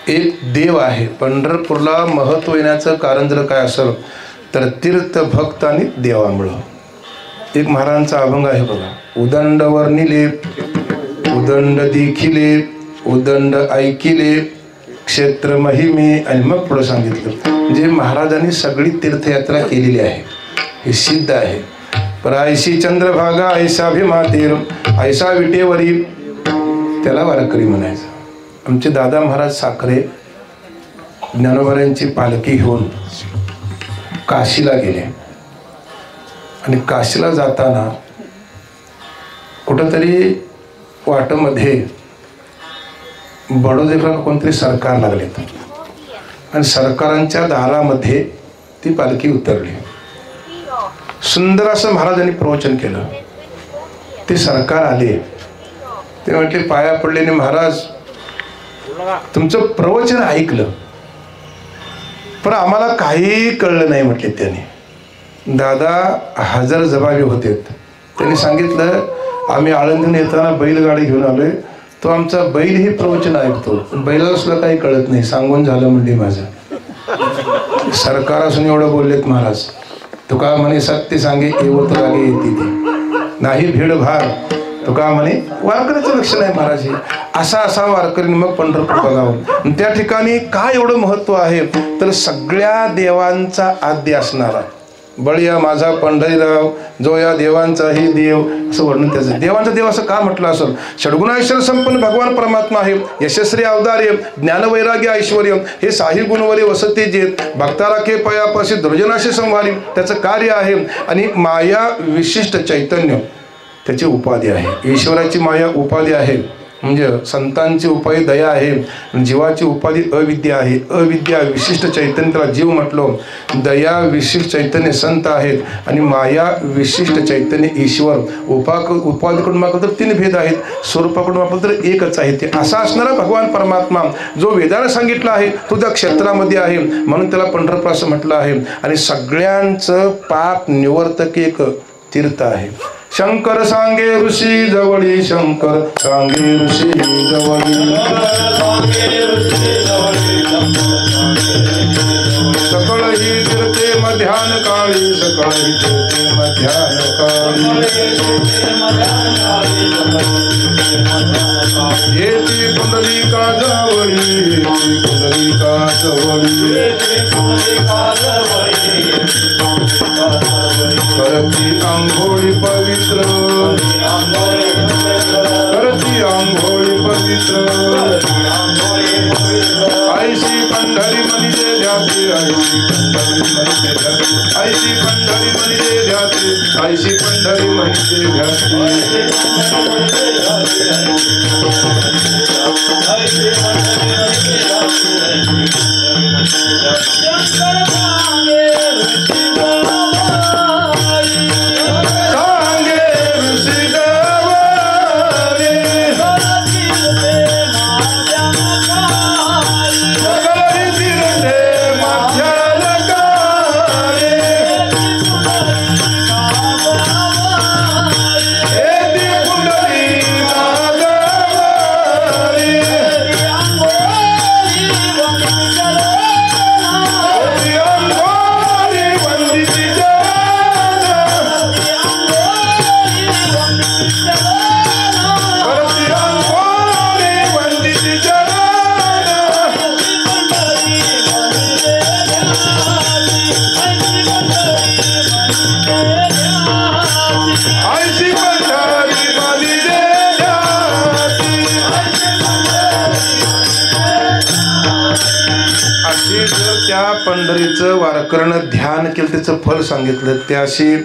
एक देव आहे. पंढरपूरला महत्त्व येण्याचं कारण जर काय असेल तर तीर्थ भक्त आणि देवामुळं. एक महाराजांचा अभंग आहे बघा. उदंड वर्णिले उदंड देखिले उदंड ऐकिले क्षेत्र महिमे. आणि मग पुढं सांगितलं म्हणजे महाराजांनी सगळी तीर्थयात्रा केलेली आहे, हे सिद्ध आहे. पर ऐशी चंद्रभागा ऐसा भीमातीर ऐसा विटेवरी, त्याला वारकरी म्हणायचं. आमचे दादा महाराज साखरे ज्ञानोबारांची पालखी घेऊन काशीला गेले आणि काशीला जाताना कुठंतरी वाटमध्ये बडोदेला कोणतरी सरकार लागलेत आणि सरकारांच्या दारामध्ये ती पालखी उतरली. सुंदर असं महाराजांनी प्रवचन केलं. ते सरकार आले, ते म्हटले पाया पडले आणि महाराज तुमचं प्रवचन ऐकलं पण आम्हाला काही कळलं नाही म्हटले. त्यांनी दादा हजर जबाबी होते. त्यांनी सांगितलं आम्ही आळंदीहून येताना बैलगाडी घेऊन आलोय, तो आमचा बैल हे प्रवचन ऐकतो, बैलाला सुद्धा काही कळत नाही. सांगून झालं म्हणजे माझं. सरकार असून एवढं बोललेत महाराज. तुका म्हणे सत्य सांगे एवत लागे येते ते नाही भीड भार. तुका म्हणे वारकऱ्याचं लक्षण आहे महाराज. असा वारकरी मग पंढरपूर बघावं. त्या ठिकाणी काय एवढं महत्व आहे तर सगळ्या देवांचा आद्य असणारा बळीया माझा पंढरीराव जो या देवांचाही देव असं वर्णन त्याचं. देवांचा देव असं का म्हटलं असेल? षडगुणाश्वर संपन्न भगवान परमात्मा आहे. यशस्वी अवतार्य ज्ञानवैराग्य ऐश्वर्य हे साही गुणवरे वसते जेत भक्ताला के पयापाशी दुर्जनाशी संवारी त्याचं कार्य आहे. आणि माया विशिष्ट चैतन्य त्याची उपाधी आहे. ईश्वराची माया उपाधी आहे म्हणजे संतांची उपाधी दया आहे. जीवाची उपाधी अविद्या आहे. अविद्या विशिष्ट चैतन्य त्याला जीव म्हटलं. दया विशिष्ट चैतन्य संत आहेत आणि माया विशिष्ट चैतन्य ईश्वर. उपाधीकडून मागलं तर 3 भेद आहेत, स्वरूपाकडून मागलं तर एकच आहे. ते असा असणारा भगवान परमात्मा जो वेदाने सांगितला आहे तो त्या क्षेत्रामध्ये आहे म्हणून त्याला पंढरपूर असं म्हटलं आहे. आणि सगळ्यांचं पाप निवर्तक एक तीर्थ आहे. शंकर सांगे ऋषी जवळी शंकर सांगे ऋषी जवळी सकळ ही तीर्थे मध्यान काळी सकळ ही तीर्थे मध्यान काळी येती पुंडलिका जवळी येती पुंडलिका जवळी करती आंघोळी पवित्र करती आंघोळी पवित्र ऐशी पंढरी मनीचे ध्याते ऐशी पंढरी मनीचे ध्याते ऐशी पंढरी मनीचे ध्याते ऐशी पंढरी मनीचे ध्याते पंढरीचं वारकऱ्यानं ध्यान केलं त्याचं फल सांगितलं. त्याशी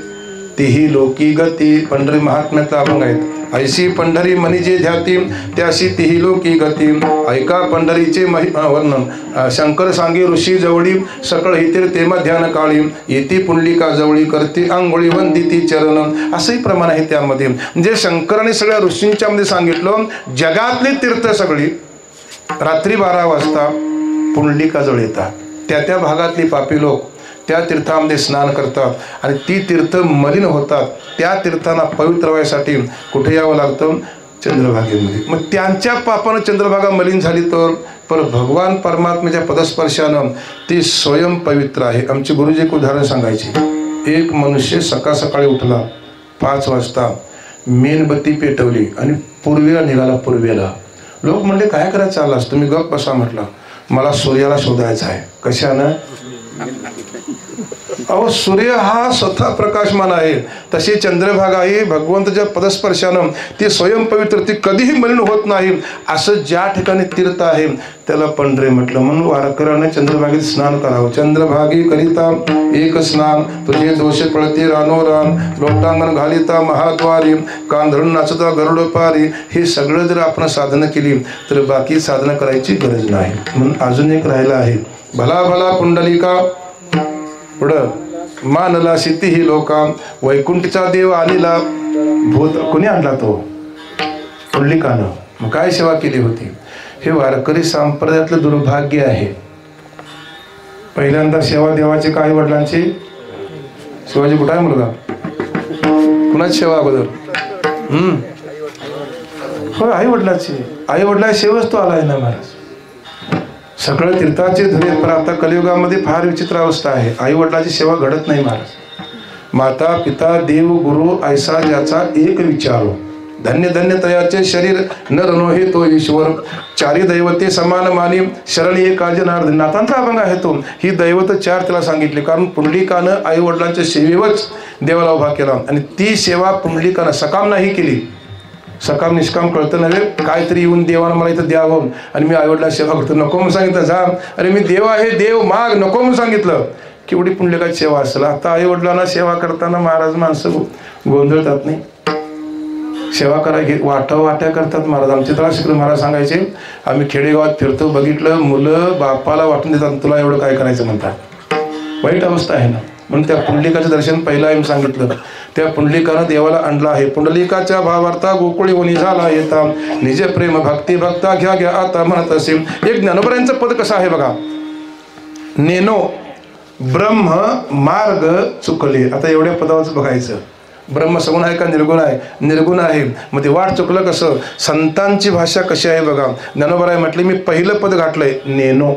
तेही लोकी गती. पंढरी महात्म्याचा अभंग आहेत. ऐशी पंढरी मनीचे ध्याती त्याशी तेही लोकी गती. ऐका पंढरीचे वर्णन. शंकर सांगे ऋषी जवळी सकळ हितीर तेमा ध्यान काळी येती पुंडलिका जवळी करते आंघोळी वंदिती चरण. असंही प्रमाण आहे त्यामध्ये. म्हणजे शंकराने सगळ्या ऋषींच्या मध्ये सांगितलं जगातली तीर्थ सगळी रात्री 12 वाजता पुंडलिकाजवळ येतात. त्या भागातली पापी लोक त्या तीर्थामध्ये स्नान करतात आणि ती तीर्थ मलिन होतात. त्या तीर्थांना पवित्र व्हायसाठी कुठे यावं लागतं? चंद्रभागेमध्ये. मग त्यांच्या पापानं चंद्रभागा मलिन झाली तर भगवान परमात्म्याच्या पदस्पर्शानं ती स्वयं पवित्र आहे. आमचे गुरुजी एक उदाहरण सांगायचे. एक मनुष्य सकाळी उठला 5 वाजता, मेणबत्ती पेटवली आणि पूर्वेला निघाला. पूर्वेला लोक म्हणले काय करायचं चाललास? तुम्ही गप बसा म्हटलं, मला सूर्याला शोधायचा आहे. कशानं? अहो सूर्य हा स्वतः प्रकाशमान आहे, तशी चंद्रभागा ही भगवंताच्या पदस्पर्शानं ती स्वयं पवित्र, ती कधीही मलिन होत नाही. असं ज्या ठिकाणी तीर्थ आहे त्याला पंढरे म्हटलं. म्हणून वारकऱ्याने चंद्रभागेत स्नान करावं. चंद्रभागी करिता एक स्नान, तुझे दोष पळते रानोरान, लोटांगण घालिता महाद्वारी, कांधरून नाचता गरुड पारी. हे सगळं जर आपण साधनं केली तर बाकी साधनं करायची गरज नाही. म्हणून अजून एक राहिला आहे. भला भला पुंडलिका पुढं मानला सिद्धी ही लोका, वैकुंठचा देव आलेला भूत. कोणी आणला? तो पुंडलिकानं. मग काय सेवा केली होती? हे वारकरी संप्रदायातलं दुर्भाग्य आहे. पहिल्यांदा सेवा देवाची काय? वडिलांची. शिवाजी कुठं आहे मुलगा? कुणाची सेवा अगोदर? हो आई वडिलाची. आई वडिला सेवच तो आलाय ना महाराज. सगळं तीर्थाचे धुरे. पण आता कलियुगामध्ये फार विचित्र अवस्था आहे. आई वडिलाची सेवा घडत नाही महाराज. माता पिता देव गुरु ऐसा ज्याचा एक विचारो, धन्य धन्य तयाचे शरीर न रणो हे तो ईश्वर, चारी दैवते समान मानी शरण एक जनार्दन. नाथांचा अभंग आहे तो. ही दैवत 4 त्याला सांगितले, कारण पुंडलिकानं आई वडिलांच्या सेवेवरच देवाला उभा केला. आणि ती सेवा पुंडलिकानं सकाम नाही केली. सकाम निष्काम कळतं नव्हे. काहीतरी येऊन देवानं मला इथं द्यावं आणि मी आईवडिला सेवा करतो. नको म्हणून सांगितलं जा. अरे मी देव आहे, देव माग, नको म्हणून सांगितलं. केवढी पुंडलिकाची सेवा असेल. आता आई वडिलांना सेवा करताना महाराज माणसं गोंधळतात नाही. सेवा करायची वाट्या करतात महाराज. आमचे तर शिकले महाराज सांगायचे, आम्ही खेडेगावात फिरतो, बघितलं मुलं बापाला वाटून देतात, तुला एवढं काय करायचं म्हणतात. वाईट अवस्था आहे ना. म्हणून त्या पुंडलिकाचं दर्शन पहिला आम्ही सांगितलं. त्या पुंडलिकानं देवाला आणलं आहे. पुंडलिकाच्या भावार्था गोकुळी होणी झाला येता, निज प्रेम भक्ती भक्ता घ्या घ्या आता म्हणत असेल. एक ज्ञानोबरांचं पद कसं आहे बघा. नेनो ब्रह्म मार्ग चुकले. आता एवढ्या पदावरच बघायचं. ब्रह्म सगुण आहे का निर्गुण आहे? निर्गुण आहे. मग ते वाट चुकलं कसं? संतांची भाषा कशी आहे बघा. ज्ञानोबराय म्हटले मी पहिलं पद घातलंय नेनो,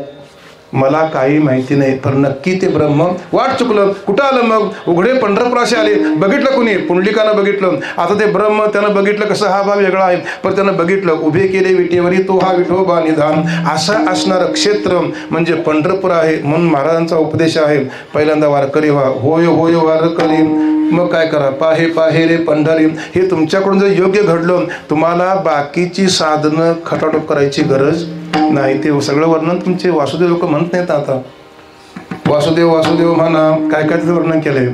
मला काही माहिती नाही, पण नक्की ते ब्रह्म. वाट चुकलं. कुठं आलं मग? उघडे पंढरपुराशी आले. बघितलं कुणी? पुंडलिकानं बघितलं. आता ते ब्रह्म त्यानं बघितलं कसं, हा भाव वेगळा आहे, पण त्यानं बघितलं उभे केले विटेवरी तो हा विठोबा निधान. असं असणारं क्षेत्र म्हणजे पंढरपूर आहे. म्हणून महाराजांचा उपदेश आहे, पहिल्यांदा वारकरी व्हा. होय होय वारकरी. मग काय करा? पाहे पाहे रे पंढरी. हे तुमच्याकडून जर योग्य घडलं, तुम्हाला बाकीची साधनं खटाटोप करायची गरज नाही. ते सगळं वर्णन तुमचे वासुदेव लोक म्हणत नाहीत. आता वासुदेव वासुदेव म्हणा, काय काय तिथं वर्णन केलंय.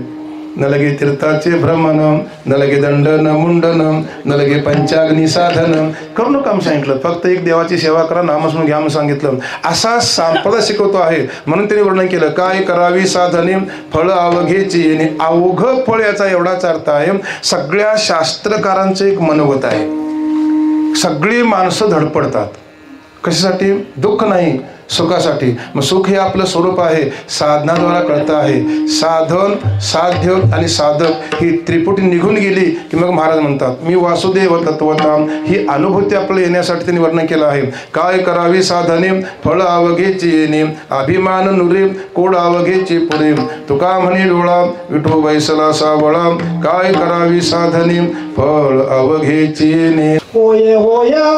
न लगे तीर्थाचे भ्रमण, न लगे दंडन मुंडन, न लगे पंचाग्नी साधन. करू नका सांगितलं. फक्त एक देवाची सेवा करा, नामस्मरण घ्या म्हणून सांगितलं. असा संप्रदाय शिकवतो आहे. म्हणून त्यांनी वर्णन केलं, काय करावी साधने फळ अवघेची येणे. अवघ फळ याचा एवढाच अर्थ आहे. सगळ्या शास्त्रकारांचं एक मनोगत आहे. सगळी माणसं धडपडतात कशासाठी? दुःख नाही, सुखासाठी. मग सुख हे आपलं स्वरूप आहे, साधनाद्वारा कळतं आहे. साधन साध्य आणि साधक ही त्रिपुटी निघून गेली की मग महाराज म्हणतात मी वासुदेव तत्वता. ही अनुभूती आपल्याला येण्यासाठी त्यांनी वर्णन केलं आहे. काय करावी साधने फळ अवघेची येणे, अभिमान नुरे कोड अवघेची पुरे. तुका म्हणे डोळा विठो बैसला सावळा, काय करावी साधने फळ अवघेची येणे. होय होया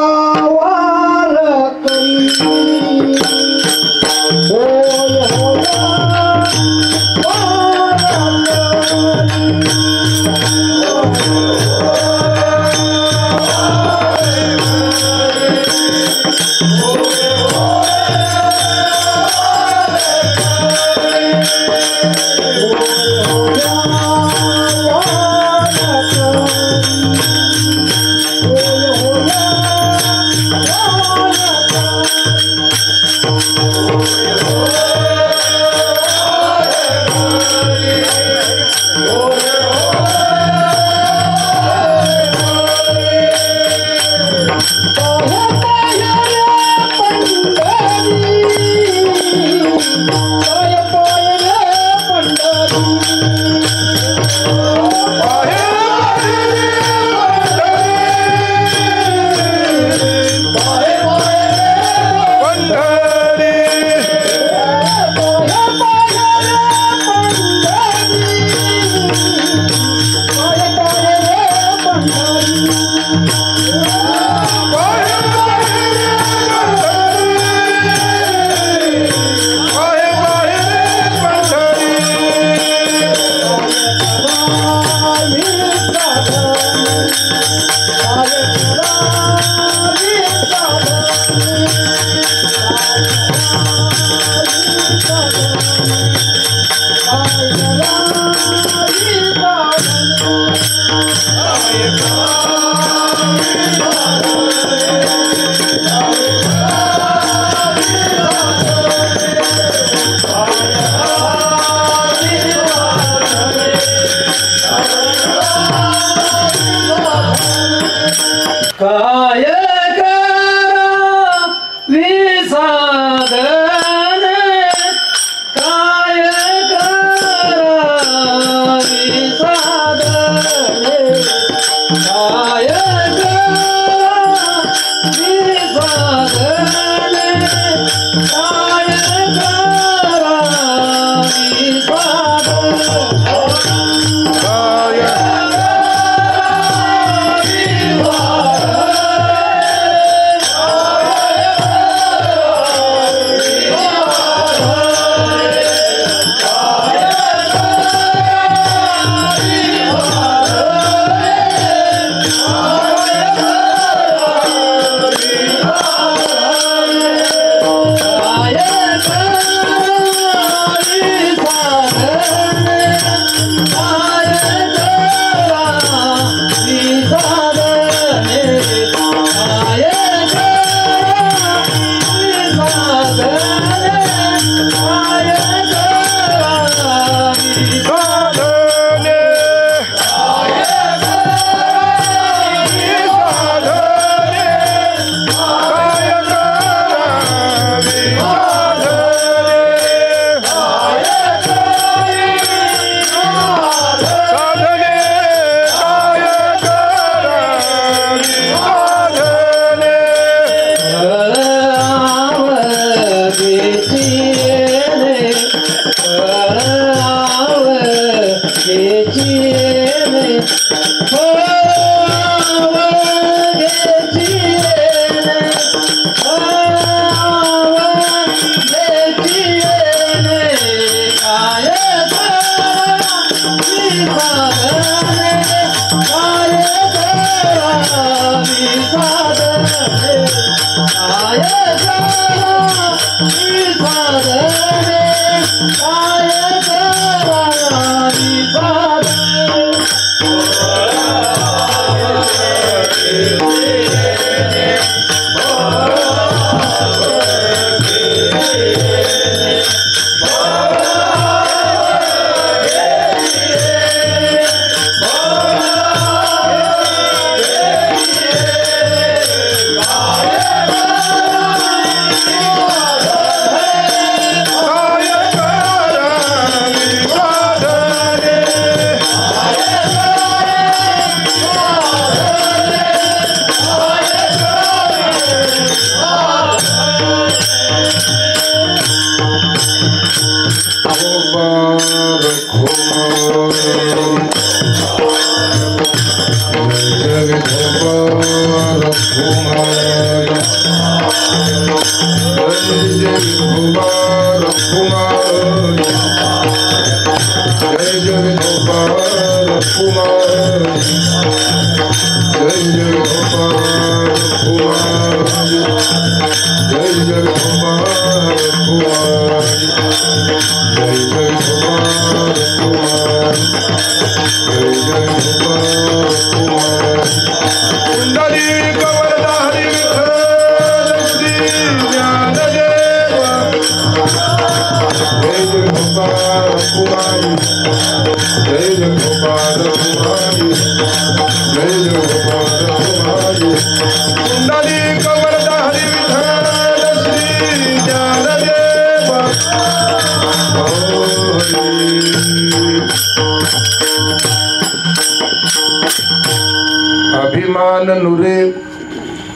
अभिमान नुरे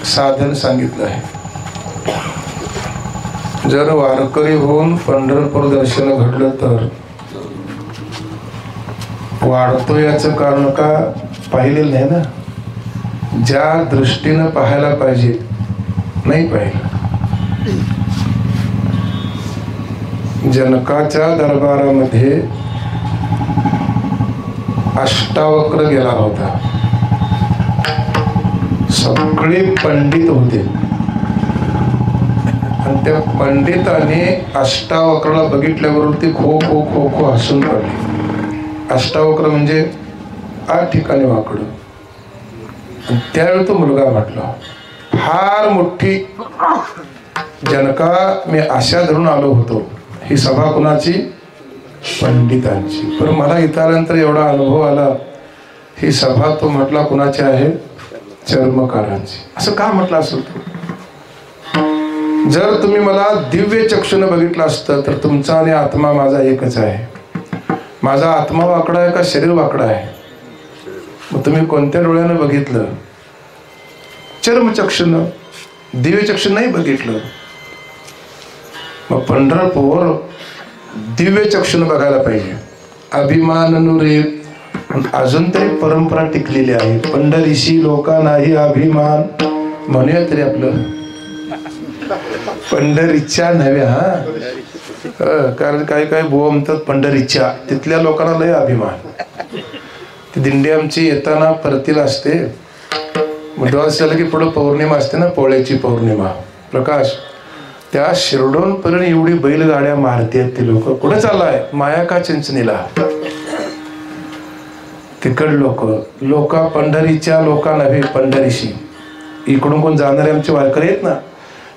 साधन सांगितलं आहे. जर वारकरी होऊन पंढरपूर दर्शन घडलं तर वाढतो याचं कारण का पाहिलेलं नाही ना. ज्या दृष्टीनं पाहायला पाहिजे नाही पाहिलं. जनकाच्या दरबारामध्ये अष्टावक्र गेला होता. सगळे पंडित होते आणि त्या पंडिताने अष्टावक्राला बघितल्याबरोबर ते खो खो खो खो हसून पडले. अष्टावक्र म्हणजे 8 ठिकाणी वाकडं. त्यावेळी तो मुलगा म्हटला, फार मोठी जनका, मी आशा धरून आलो होतो. ही सभा कुणाची? पंडितांची. पण मला इथं आल्यानंतर एवढा अनुभव आला, ही सभा तो म्हटला कुणाची आहे? चर्मकारांची. असं का म्हटलं असेल? जर तुम्ही मला दिव्य चक्षुने बघितलं असतं तर तुमचा आणि आत्मा माझा एकच आहे. माझा आत्मा वाकडा आहे का शरीर वाकडा आहे? मग तुम्ही कोणत्या डोळ्यानं बघितलं? चर्मचक्षुनं, दिव्य चक्षु नाही बघितलं. मग पंढरपूर दिव्य चक्षुनं बघायला पाहिजे. अभिमान नुरे अजून तरी परंपरा टिकलेली आहे. पंढरीशी लोका नाही अभिमान म्हणूया तरी आपलं पंढरीच्या नव्या. कारण काही काही बुवा म्हणतात पंढरीच्या, तिथल्या लोकांना लय अभिमान. ती दिंडी आमची येताना परतीला असते. बुधवार झालं की पुढं पौर्णिमा असते ना, पोळ्याची पौर्णिमा प्रकाश. त्या शिरडोन पर्यंत एवढी बैलगाड्या मारतात ते लोक. कुठे चाललाय? माया का चिंचणीला. तिकड लोक पंढरीच्या लोका नव्हे पंढरीशी. इकडून कोण जाणारे आमचे वारकरी आहेत ना,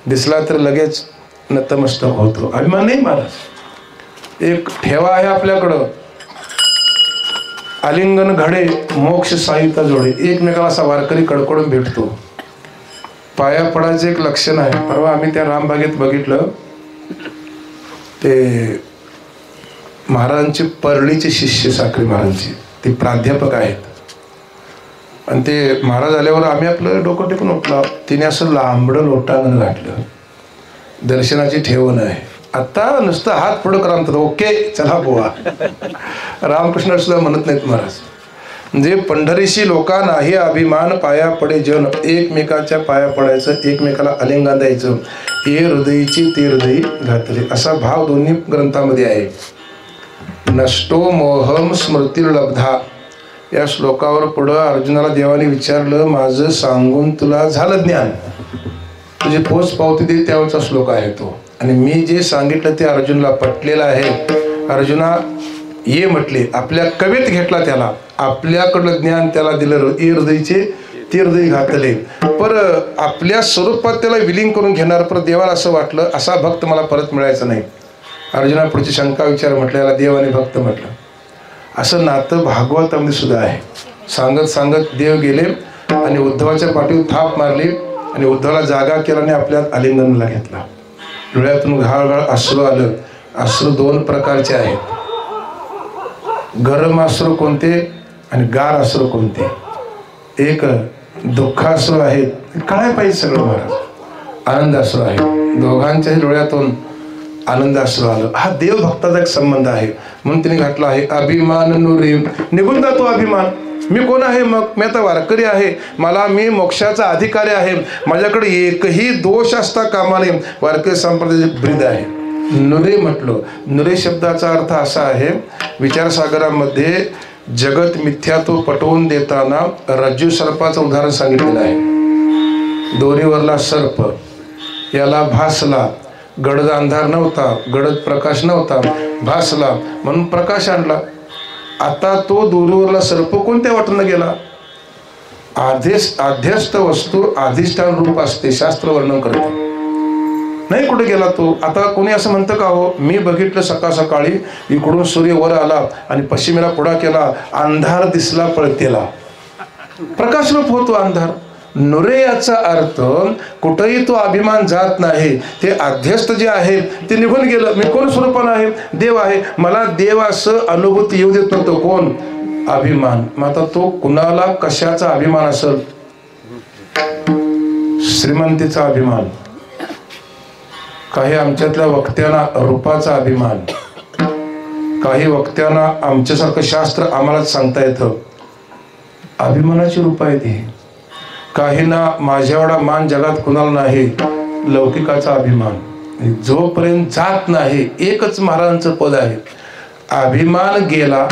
दिसला तर लगेच नतमस्तक होतो. अभिमान नाही महाराज. एक ठेवा आहे आपल्याकडं, आलिंगन घडे मोक्ष साहित्य जोडे. एकमेकाला असा वारकरी कडकडून भेटतो. पाया पडायचं एक लक्षण आहे. परवा आम्ही त्या रामबागेत बघितलं, ते महाराजांची परळीचे शिष्य साखरे महाराजांची, ते प्राध्यापक आहेत. आणि ते महाराज आल्यावर आम्ही आपलं डोकं टेकून उठला. तिने असं लांबडं लोटांगण घातलं. दर्शनाची ठेवण आहे. आता नुसतं हात पुढं करा म्हणतात, ओके चला बुवा. रामकृष्ण सुद्धा म्हणत नाहीत महाराज. म्हणजे पंढरीशी लोका नाही अभिमान, पाया पडे जन. एकमेकाच्या पाया पडायचं, एकमेकाला आलिंगन द्यायचं. ए हृदयीची ते हृदयी घातले, असा भाव दोन्ही ग्रंथामध्ये आहे. नष्टो मोहम स्मृतिर्लब्धा या श्लोकावर पुढं अर्जुनाला देवाने विचारलं, माझं सांगून तुला झालं ज्ञान, तुझी पोच पावती दे, त्यावरचा श्लोक आहे तो. आणि मी जे सांगितलं ते अर्जुनला पटलेलं आहे. अर्जुना ये म्हटले, आपल्या कवेत घेतला त्याला, आपल्याकडलं ज्ञान त्याला दिलं, ए हृदयचे ते हृदय घातले. पर आपल्या स्वरूपात त्याला विलीन करून घेणार. पर देवाला असं वाटलं असा भक्त मला परत मिळायचा नाही. अर्जुना पुढची शंका विचार म्हटलं, याला देव आणि भक्त म्हटलं. असं नातं भागवतामध्ये सुद्धा आहे. सांगत सांगत देव गेले आणि उद्धवाच्या पाठीवर थाप मारली आणि उद्धवाला जागा केला आणि आपल्यात आलिंगनला घेतला. डोळ्यातून घाळघाळ अश्रू आलं. अश्रू दोन प्रकारचे आहेत, गरम अश्रू कोणते आणि गार अश्रू कोणते. एक दुःखाश्रू आहेत, कळाय पाहिजे सगळं महाराज. आनंद अश्रू आहे, दोघांच्याही डोळ्यातून आनंद अश्रू आलं. हा देव भक्ताचा एक संबंध आहे. म्हणून तिने घातला आहे, अभिमान नुरे. निघून जातो अभिमान. मी कोण आहे मग? मी आता वारकरी आहे, मी मोक्षाचा अधिकारी आहे, माझ्याकडे एकही दोष असता कामा नये. वारकरी संप्रदायाची ब्रीद आहे. नुरे म्हटलं. नुरे शब्दाचा अर्थ असा आहे, विचारसागरामध्ये जगत मिथ्यात्व पटवून देताना रज्जू सर्पाचं उदाहरण सांगितलेलं आहे. दोरीवरला सर्प, याला भासला, गडद अंधार नव्हता, गडद प्रकाश नव्हता, भासला म्हणून प्रकाश आणला. आता तो दोरीवरला सर्प कोणत्या वाटेनं गेला? आध्यस्त वस्तू अधिष्ठान रूप असते, शास्त्र वर्णन करते. नाही कुठे गेला तो? आता कोणी असं म्हणतं का हो, मी बघितलं सकाळ सकाळी इकडून सूर्य वर आला आणि पश्चिमेला पुढा केला, अंधार दिसला पळतेला, प्रकाश रूप होतो अंधार. नुरे याचा अर्थ कुठेही तो अभिमान जात नाही. ते अध्यस्त जे आहे ते निघून गेलं. मी कोण स्वरूपानं आहे? देव आहे. मला देव असं अनुभूती येऊ देत नव्हतं. कोण? अभिमान. मग आता तो कुणाला कशाचा अभिमान असेल? श्रीमंतीचा अभिमान, काही आमच्यातल्या वक्त्यांना रूपाचा अभिमान, काही वक्त्यांना आमच्यासारखं शास्त्र आम्हालाच सांगता येतं, अभिमानाची रूप आहे ती. काहींना माझ्या एवढा मान जगात कुणाला नाही, लौकिकाचा अभिमान. जोपर्यंत जात नाही, एकच महाराजांचं पद आहे, अभिमान गेला.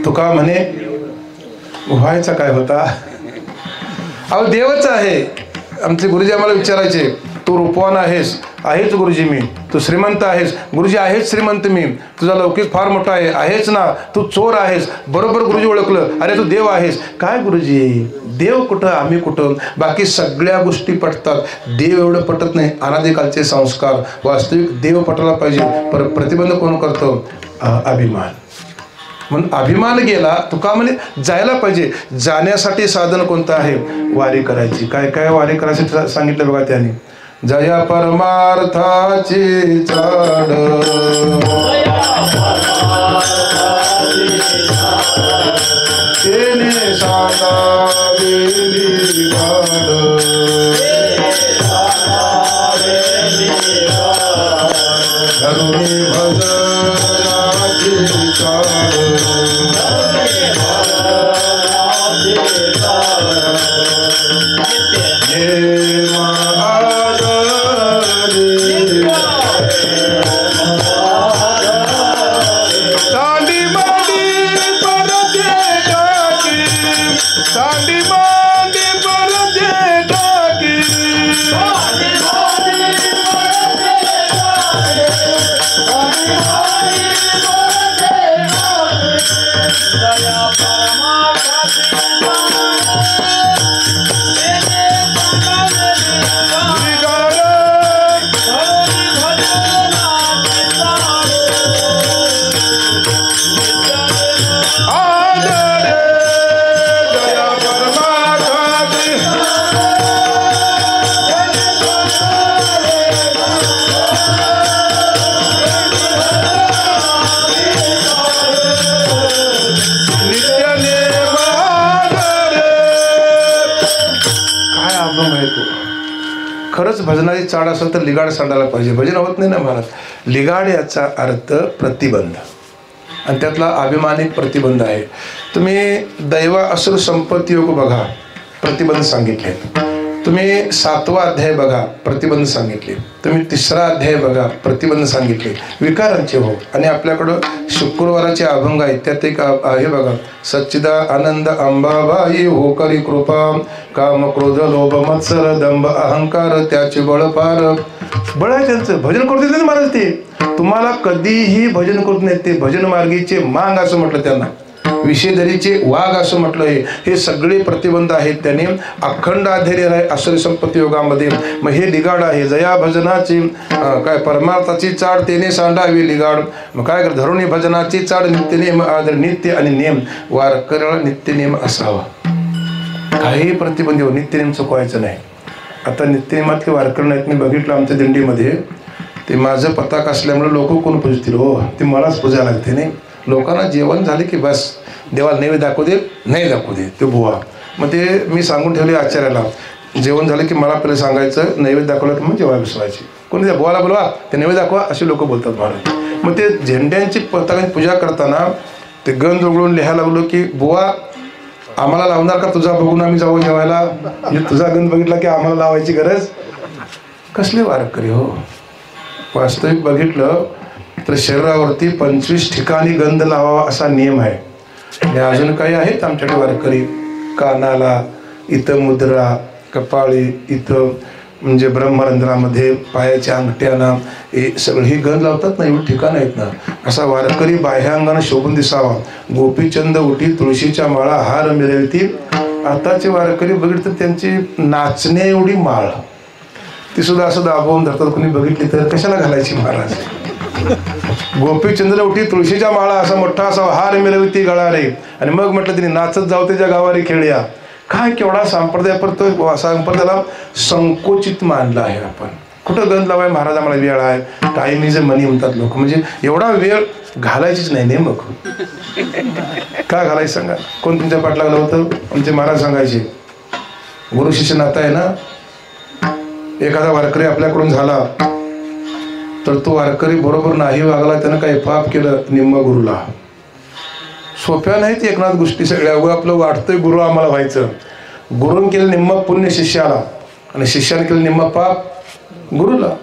तुका म्हणे व्हायचा काय होता? अहो देवच आहे. आमचे गुरुजी आम्हाला विचारायचे, तू रूपवान आहेस? आहेच गुरुजी मी. तू श्रीमंत आहेस? गुरुजी आहेच श्रीमंत मी. तुझा लौकिक फार मोठा आहे? आहेच ना. तू चोर आहेस? बरोबर गुरुजी ओळखलं. अरे तू देव आहेस? काय गुरुजी, देव कुठं आम्ही कुठं? बाकी सगळ्या गोष्टी पटतात, देव एवढं पटत नाही. अनादिकालचे संस्कार, वास्तविक देव पटायला पाहिजे. पर प्रतिबंध कोण करतो? अभिमान. म्हणून अभिमान गेला. तुका म्हणे जायला पाहिजे. जाण्यासाठी साधन कोणतं आहे? वारी करायची. काय काय वारी करायची सांगितलं बघा त्याने. जया परमार्थाची चाड, तेने सांगावेली गाड, धरुणी भजनाची चाड, खरंच भजनाची चाड असेल तर लिगाड सांडायला पाहिजे. भजन होत नाही ना महाराज. लिगाड याचा अर्थ प्रतिबंध, आणि त्यातला अभिमानिक प्रतिबंध आहे. तुम्ही दैव असुर संपत्ती योग बघा, प्रतिबंध सांगितले. तुम्ही 7वा अध्याय बघा, प्रतिबंध सांगितले. तुम्ही 3रा अध्याय बघा, प्रतिबंध सांगितले विकारांचे. हो, आणि आपल्याकडं शुक्रवाराचे अभंग आहेत. त्यात एक आहे बघा, सच्चिदा आनंद अंबाबाई हो करी कृपा, काम क्रोध लोभ मत्सर दंभ अहंकार त्याचे बळ पार. बळ आहे त्यांचं, भजन करू देत महाराज. ते तुम्हाला कधीही भजन करू नाही. ते भजन मार्गीचे मांग असं म्हटलं त्यांना, विषयधरीचे वाघ असं म्हटलं. हे सगळे प्रतिबंध आहेत. त्याने अखंड आधैर्य आहे असुरी संपत्ती योगामध्ये. मग हे लिगाड आहे. जया भजनाची काय परमार्थाची चाड त्याने सांडावी लिगाड. मग काय कर, धरुणी भजनाची चाड नित्य नेम आदर नित्य आणि नेम वारकऱ्याला नित्य नेम असावा. काही प्रतिबंध हो, नित्य नेम चुकवायचं नाही. आता नित्यनेमातले वारकरी नाहीत. मी बघितलं आमच्या दिंडीमध्ये, ते माझं पताक असल्यामुळे लोक कोण पूजतील हो, ते मलाच पूजायला लागते. नाही, लोकांना जेवण झाले की बस, देवाला नैवेद्य दाखवू दे, नाही दाखवू दे, ते बुवा. मग ते मी सांगून ठेवले आचार्याला, जेवण झालं की मला पहिले सांगायचं, नैवेद्य दाखवलं की मग जेव्हा विसवायची. कोणी त्या बुवाला बोलवा, ते नैवेद्य दाखवा असे लोक बोलतात महाराज. मग ते झेंड्यांची पताकांची पूजा करताना ते गंध उघडून लिहायला लागलो की बुवा आम्हाला लावणार का, तुझा बघून आम्ही जाऊ जेवायला, तुझा गंध बघितला की आम्हाला लावायची गरज. कसले वारकरी हो. वास्तविक बघितलं तर शरीरावरती 25 ठिकाणी गंध लावावा असा नियम आहे. आणि अजून काही आहेत आमच्याकडे वारकरी, कानाला इथं मुद्रा, कपाळी इथं म्हणजे ब्रह्मरंध्रामध्ये, पायाच्या अंगठ्याना हे सगळं ही गंध लावतात ना. एवढी ठिकाण आहेत ना. असा वारकरी बाह्यांगानं शोभून दिसावा. गोपीचंद उठी तुळशीच्या माळा हार मिरवती. आताचे वारकरी बघितलं त्यांची नाचणे एवढी माळ, ती सुद्धा असं दाबवून धरतात. कोणी बघितली तर कशाला घालायची महाराज. गोपीचंद्र उठी तुळशीच्या माळा असा मोठा असा हार मिरवती गळा रे. आणि मग म्हटलं तिने नाचत जाऊ त्याच्या गावारी खेळया. काय केवढा संप्रदाय परतो, संप्रदायाला संकोचित मानला आहे आपण. कुठं गंध लावाय महाराज, आम्हाला वेळ आहे, टाइम इज मनी म्हणतात लोक. म्हणजे एवढा वेळ घालायचीच नाही. ने मग का घालायचं सांगा. कोण तुमच्या पाठ लागलं होतं. आमचे महाराज सांगायचे, गुरु शिष्य नाता आहे ना. एखादा वारकरी आपल्याकडून झाला तर तो वारकरी बरोबर नाही वागला, त्यानं काही पाप केलं, निम्म गुरुला. सोप्या नाहीत एकनाथ गोष्टी सगळ्या. अगो आपलं वाटतंय गुरु आम्हाला व्हायचं. गुरुन केलं निम्म पुण्य शिष्याला, आणि शिष्याने केलं निम्म पाप गुरुला.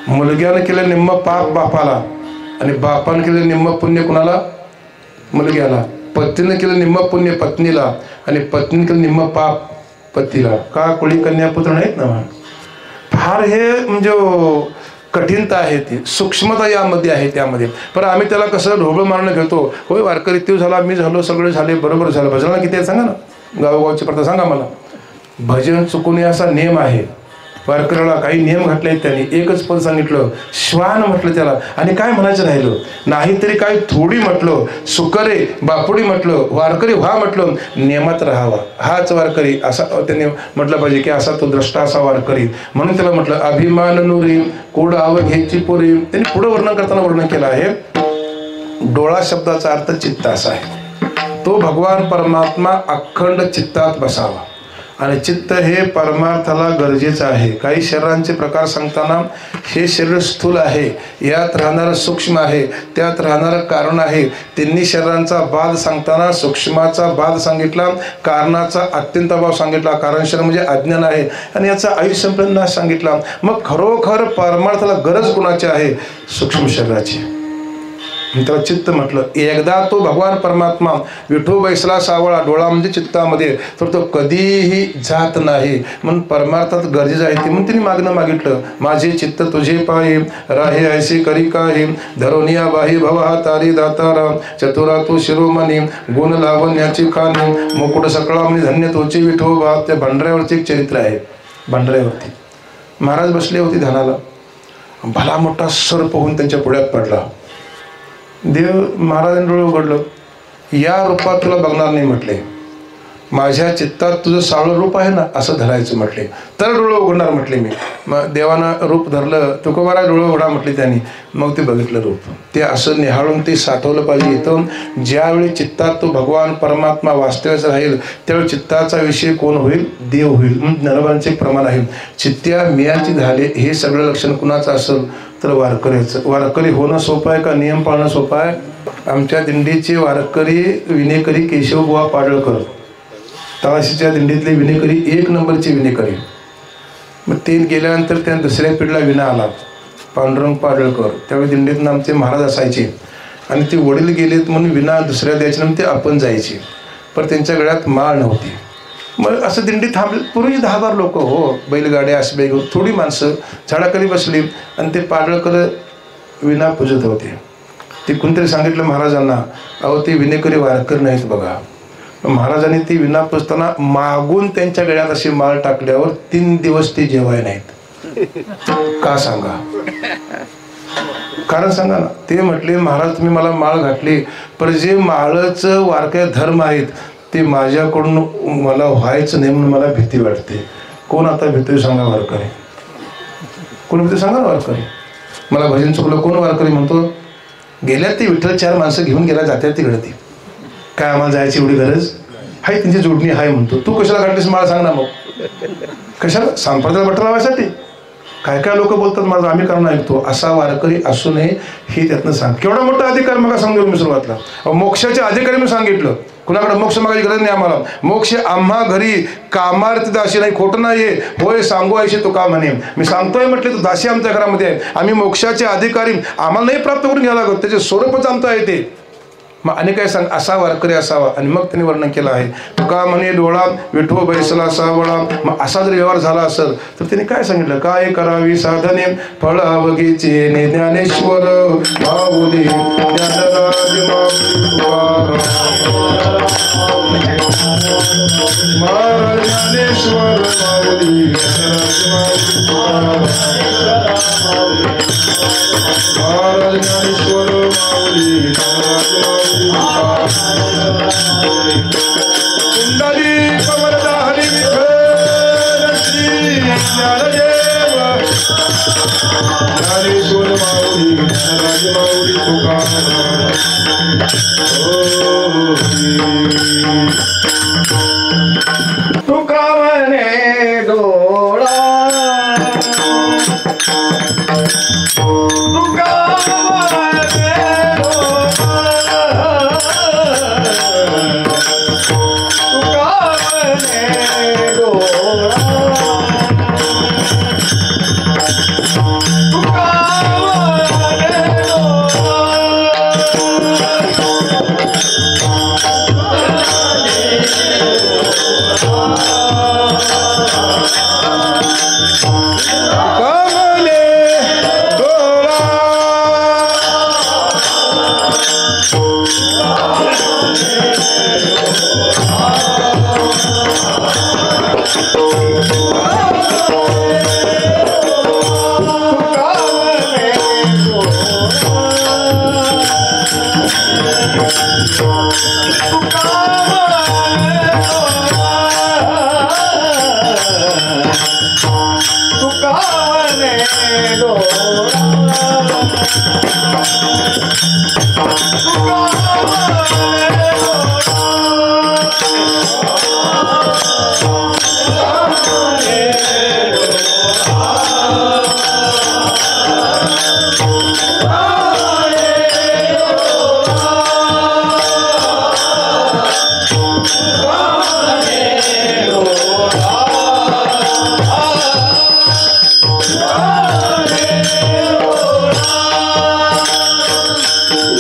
मुलग्यानं केलं निम्म पाप बापाला, आणि बापानं केलं निम्म पुण्य कुणाला, मुलग्याला. पत्नीनं केलं निम्म पुण्य पत्नीला, आणि पत्नीने केलं निम्म पाप पतीला. का, कुळी कन्या पुत्र नाहीत ना. फार हे म्हणजे कठीणता आहे, ती सूक्ष्मता यामध्ये आहे त्यामध्ये. पण आम्ही त्याला कसं ढोबळ मारणं घेतो. होय वारकरी तो झाला, मी झालो, सगळे झाले, बरोबर झालं. भजनाला किती आहे सांगा ना, गावोगावची प्रथा सांगा मला. भजन चुकून असा नियम आहे. वारकऱ्याला काही नियम घातले आहेत त्यांनी. एकच पद सांगितलं, श्वान म्हटलं त्याला. आणि काय म्हणायचं राहिलं, नाहीतरी काय थोडी म्हटलं, सुकरे बापुडी म्हटलं, वारकरी व्हा म्हटलं, नियमात राहावा. हाच वारकरी असा त्यांनी म्हटलं पाहिजे की असा तो द्रष्टा असा वारकरी. म्हणून त्याला म्हटलं अभिमान नुरी कोड आव घ्यायची पोरी. त्यांनी पुढे वर्णन करताना वर्णन केलं आहे. डोळा शब्दाचा अर्थ चित्त असा आहे. तो भगवान परमात्मा अखंड चित्तात बसावा. आणि चित्त हे परमार्थाला गरजेचं आहे. काही शरीरांचे प्रकार सांगताना हे शरीर स्थूल आहे, यात राहणारं सूक्ष्म आहे, त्यात राहणारं कारण आहे. तिन्ही शरीरांचा बाद सांगताना सूक्ष्माचा बाद सांगितला, कारणाचा अत्यंत अभाव सांगितला. कारण शरीर म्हणजे अज्ञान आहे, आणि याचा आयुष्य नाश सांगितला. मग खरोखर परमार्थाला गरज कुणाची आहे, सूक्ष्म शरीराची. त्याला चित्त म्हटलं. एकदा तो भगवान परमात्मा विठो बैसला सावळा, डोळा म्हणजे चित्तामध्ये, तर तो कधीही जात नाही. म्हणून परमार्थात गरजेचं आहे ती. म्हणून तिने मागणं मागितलं, माझे चित्त तुझे पाहे राहे ऐसे करी काही, धरोनिया बाही भवा तारी दातारा, चतुरा तू शिरोमणी, गुण लावण्याची खाणी, मुकुट सकळा म्हणजे धन्य तोचे विठोबा. त्या भांडऱ्यावरचे एक चरित्र आहे. भांडऱ्यावरती महाराज बसले होते ध्यानाला. भला मोठा सर्प होऊन त्यांच्या पुढ्यात पडला. देव महाराजांनी डोळे उघडलं. या रूपात तुला बघणार नाही म्हटले, माझ्या चित्तात तुझं सावळं रूप आहे ना असं धरायचं म्हटले, तर डोळे उघडणार म्हटले मी. मग देवानं रूप धरलं. तुकोबारा डोळे उघडा म्हटले त्यांनी. मग ते बघितलं रूप. ते असं निहाळून ते साठवलं पाहिजे. इथं ज्यावेळी चित्तात तो भगवान परमात्मा वास्तव्याच राहील, त्यावेळी चित्ताचा विषय कोण होईल, देव होईल. नरवांचे एक प्रमाण आहे. चित्त्या मियाची झाले हे सगळं लक्षण कुणाचं असेल तर वारकऱ्याचं. वारकरी होणं सोपं आहे का नियम पाळणं सोपं आहे. आमच्या दिंडीचे वारकरी विनेकरी केशवबुवा पाडळकर तळाशीच्या दिंडीतले विनेकरी 1 नंबरचे विनेकरी. मग ते गेल्यानंतर त्या दुसऱ्या पिढीला विना आला, पांडुरंग पाडळकर. त्यावेळी दिंडीतून आमचे महाराज असायचे आणि ते वडील गेलेत म्हणून विना दुसऱ्या द्यायचे म्हणून ते आपण जायचे, पण त्यांच्या गळ्यात माळ नव्हती. मग असं दिंडी थांबली. पूर्वी 10-12 लोक हो, बैलगाड्या अशी घेऊन थोडी माणसं झाडाखाली बसली आणि ते पाडळकर विना पूजत होते. ते कोणतरी सांगितलं महाराजांना, अहो ते विनेकरी वारकर नाहीत बघा. महाराजांनी ती विना पुजताना मागून त्यांच्या गळ्यात अशी माळ टाकल्यावर 3 दिवस ते जेवाय नाहीत. का सांगा, कारण सांगा ना. ते म्हटले, महाराज तुम्ही मला माळ घातली, पण जे माळचं वारकरी धर्म आहेत ते माझ्याकडून मला व्हायचं नाही म्हणून मला भीती वाटते. कोण आता भीती सांगा वारकरी, कोण भीती सांगा वारकरी. मला भजन चुकलं, कोण वारकरी म्हणतो? गेल्यात ते विठ्ठल 4 माणसं घेऊन गेल्या जात्यात तिकडे. ती काय आम्हाला जायची एवढी गरज आहे, त्यांची जोडणी आहे म्हणतो. तू कशाला घातलीस मला सांग ना. मग कशाला? संप्रदाय बटन लावायसाठी. काय काय लोक बोलतात माझं आम्ही कारण ऐकतो. असा वारकरी असू नये हे त्यातनं सांग. केवढा मोठा अधिकार मग सांगतो मी सुरुवातला. मोक्षाचे अधिकारी मी सांगितलं, कुणाकडे मोक्ष मागायची गरज नाही आम्हाला. मोक्ष आम्हा घरी कामार्थ दासी नाही, खोटं नाही आहे. होय सांगू आयशी तो का म्हणे. मी सांगतोय म्हटले तर दासी आमच्या घरामध्ये आहे. आम्ही मोक्षाचे अधिकारी, आम्हाला नाही प्राप्त करून घ्यायला लागत, त्याचे स्वरूपच आमचं आहे ते. मग आणि काय सांग, असा वारकरी असावा. आणि मग त्यांनी वर्णन केलं आहे. तुका म्हणे डोळा विठो बैसला सावळा. मग असा जर व्यवहार झाला असेल तर त्यांनी काय सांगितलं, काय करावी साधने फळावगीचे ज्ञानेश्वर माऊली ज्ञानराज महाराज ज्ञानेश्वर माऊली महाराज ज्ञानेश्वर माऊली कुंडली कमलदाहरी विठ्ठल श्री ज्ञानदेव ज्ञानेश्वर माऊली ज्ञानराज माऊली तुका म्हणे डोळा तुका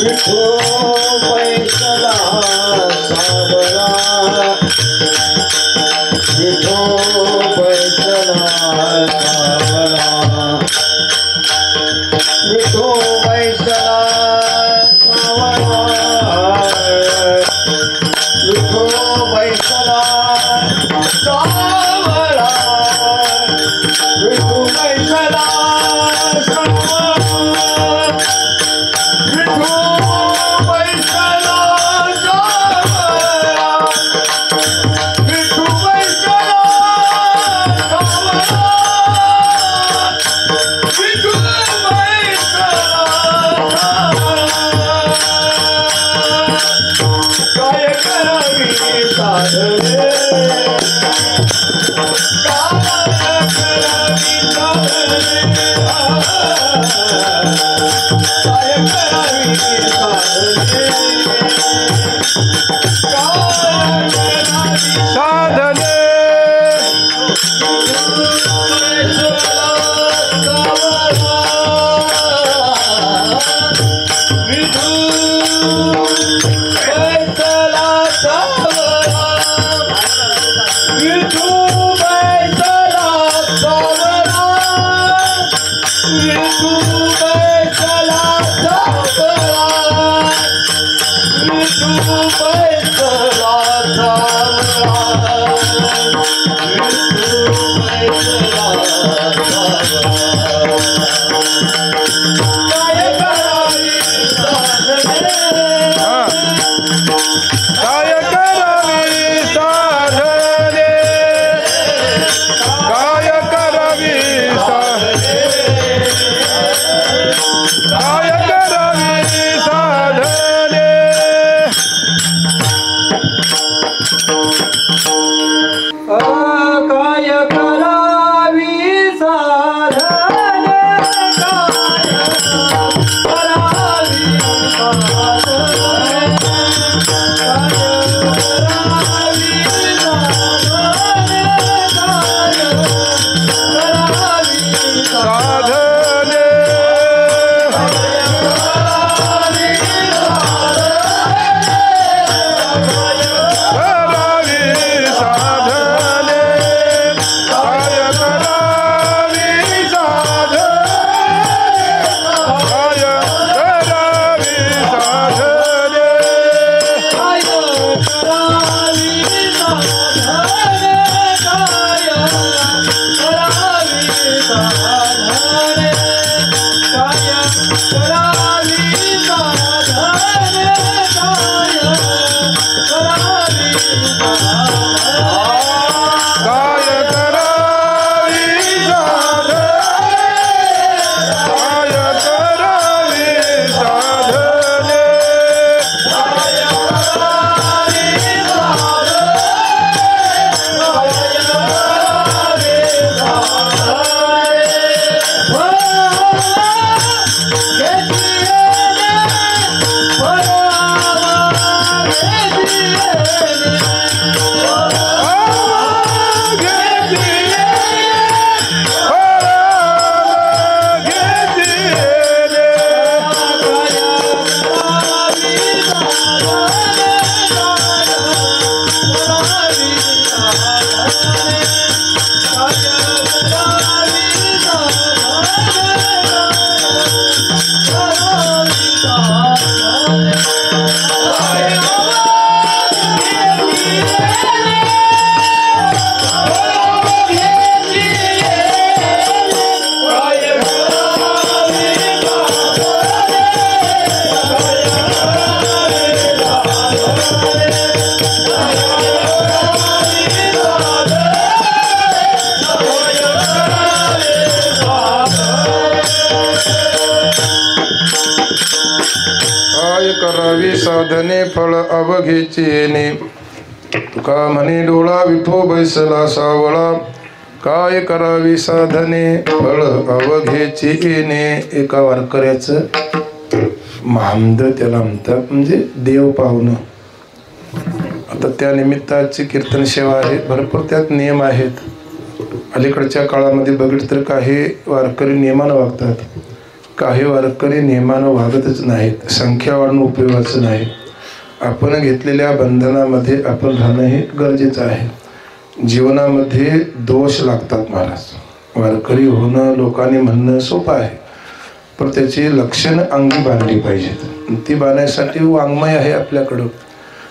विठो पैसला साधने करावी साधने फळ अवघेची येणे तुका म्हणे डोळा विठो बैसला सावळा काय करावी साधने फळ अवघेची येणे एका वारकऱ्याचं महामद त्याला म्हणतात म्हणजे देव पाहुणं आता त्या निमित्ताची कीर्तन सेवा आहे भरपूर त्यात नियम आहेत अलीकडच्या काळामध्ये बघितलं तर काही वारकरी नियमानं वागतात काही वारकरी नियमानं वागतच नाहीत संख्या वाढणं उपयोगाचं नाही आपण घेतलेल्या बंधनामध्ये आपण राहणं हे गरजेचं आहे जीवनामध्ये दोष लागतात महाराज वारकरी होणं लोकांनी म्हणणं सोपं आहे पण त्याची लक्षणं अंगी बांधली पाहिजेत ती बांधण्यासाठी वाङ्मय आहे आपल्याकडं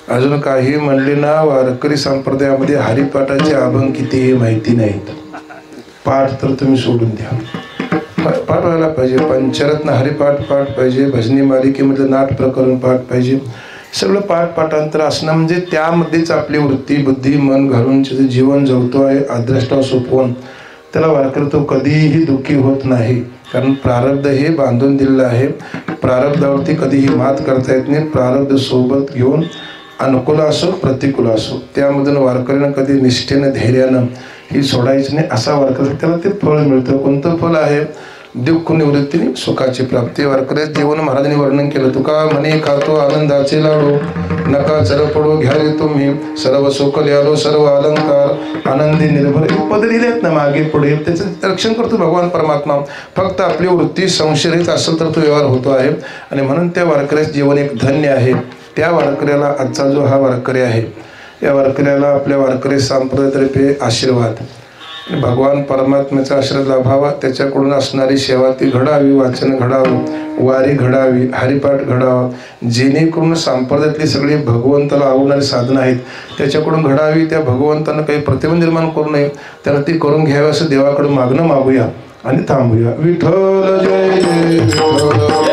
अजून काही म्हणले ना वारकरी संप्रदायामध्ये हरिपाठाचे अभंग किती हे माहिती नाहीत पाठ तर तुम्ही सोडून द्या पाठ व्हायला पाहिजे पंचरत्न हरिपाठ पाठ पाहिजे भजनी मालिकेमधलं नाट प्रकरण पाठ पाहिजे सगळं पाठांतर असणं म्हणजे त्यामध्येच आपली वृत्ती बुद्धी मन घालून जीवन जगतो आहे अद्रष्टा सोपवून त्याला वारकरी तो कधीही दुःखी होत नाही कारण प्रारब्ध हे बांधून दिलेलं आहे प्रारब्धावरती कधीही मात करता येत नाही प्रारब्ध सोबत घेऊन अनुकूल असो प्रतिकूल असो त्यामधून वारकऱ्यांना कधी निष्ठेनं धैर्यानं ही सोडायची नाही असा वारकरी त्याला ते फळ मिळतं कोणतं फळ आहे दुःख निवृत्तीने सुखाची प्राप्ती. वारकऱ्यात जीवन महाराजांनी वर्णन केलं. तुका म्हणे खातो आनंदाचे लाडू, नका चरपडो घ्या रे तुम्ही, सर्व सुख लिहालो सर्व अलंकार, आनंदी निर्भर. हे पद लिहिलेत ना मागे पुढे, त्याचं रक्षण करतो भगवान परमात्मा. फक्त आपली वृत्ती संशयरहित असेल तर तो व्यवहार होतो आहे. आणि म्हणून त्या वारकऱ्याचं जीवन एक धन्य आहे. त्या वारकऱ्याला आजचा जो हा वारकरी आहे, या वारकऱ्याला आपल्या वारकरी संप्रदायातर्फे आशीर्वाद, भगवान परमात्म्याचा आशीर्वाद लाभावा. त्याच्याकडून असणारी सेवा ती घडावी, वाचन घडावं, वारी घडावी, हरिपाठ घडावा, जेणेकरून संप्रदायातली सगळी भगवंताला आवडणारी साधनं आहेत त्याच्याकडून घडावी. त्या भगवंतानं काही प्रतिबंध निर्माण करू नये, त्यानं ती करून घ्यावी असं देवाकडे मागणं मागूया आणि थांबूया. विठ्ठल जय जय विठ्ठल.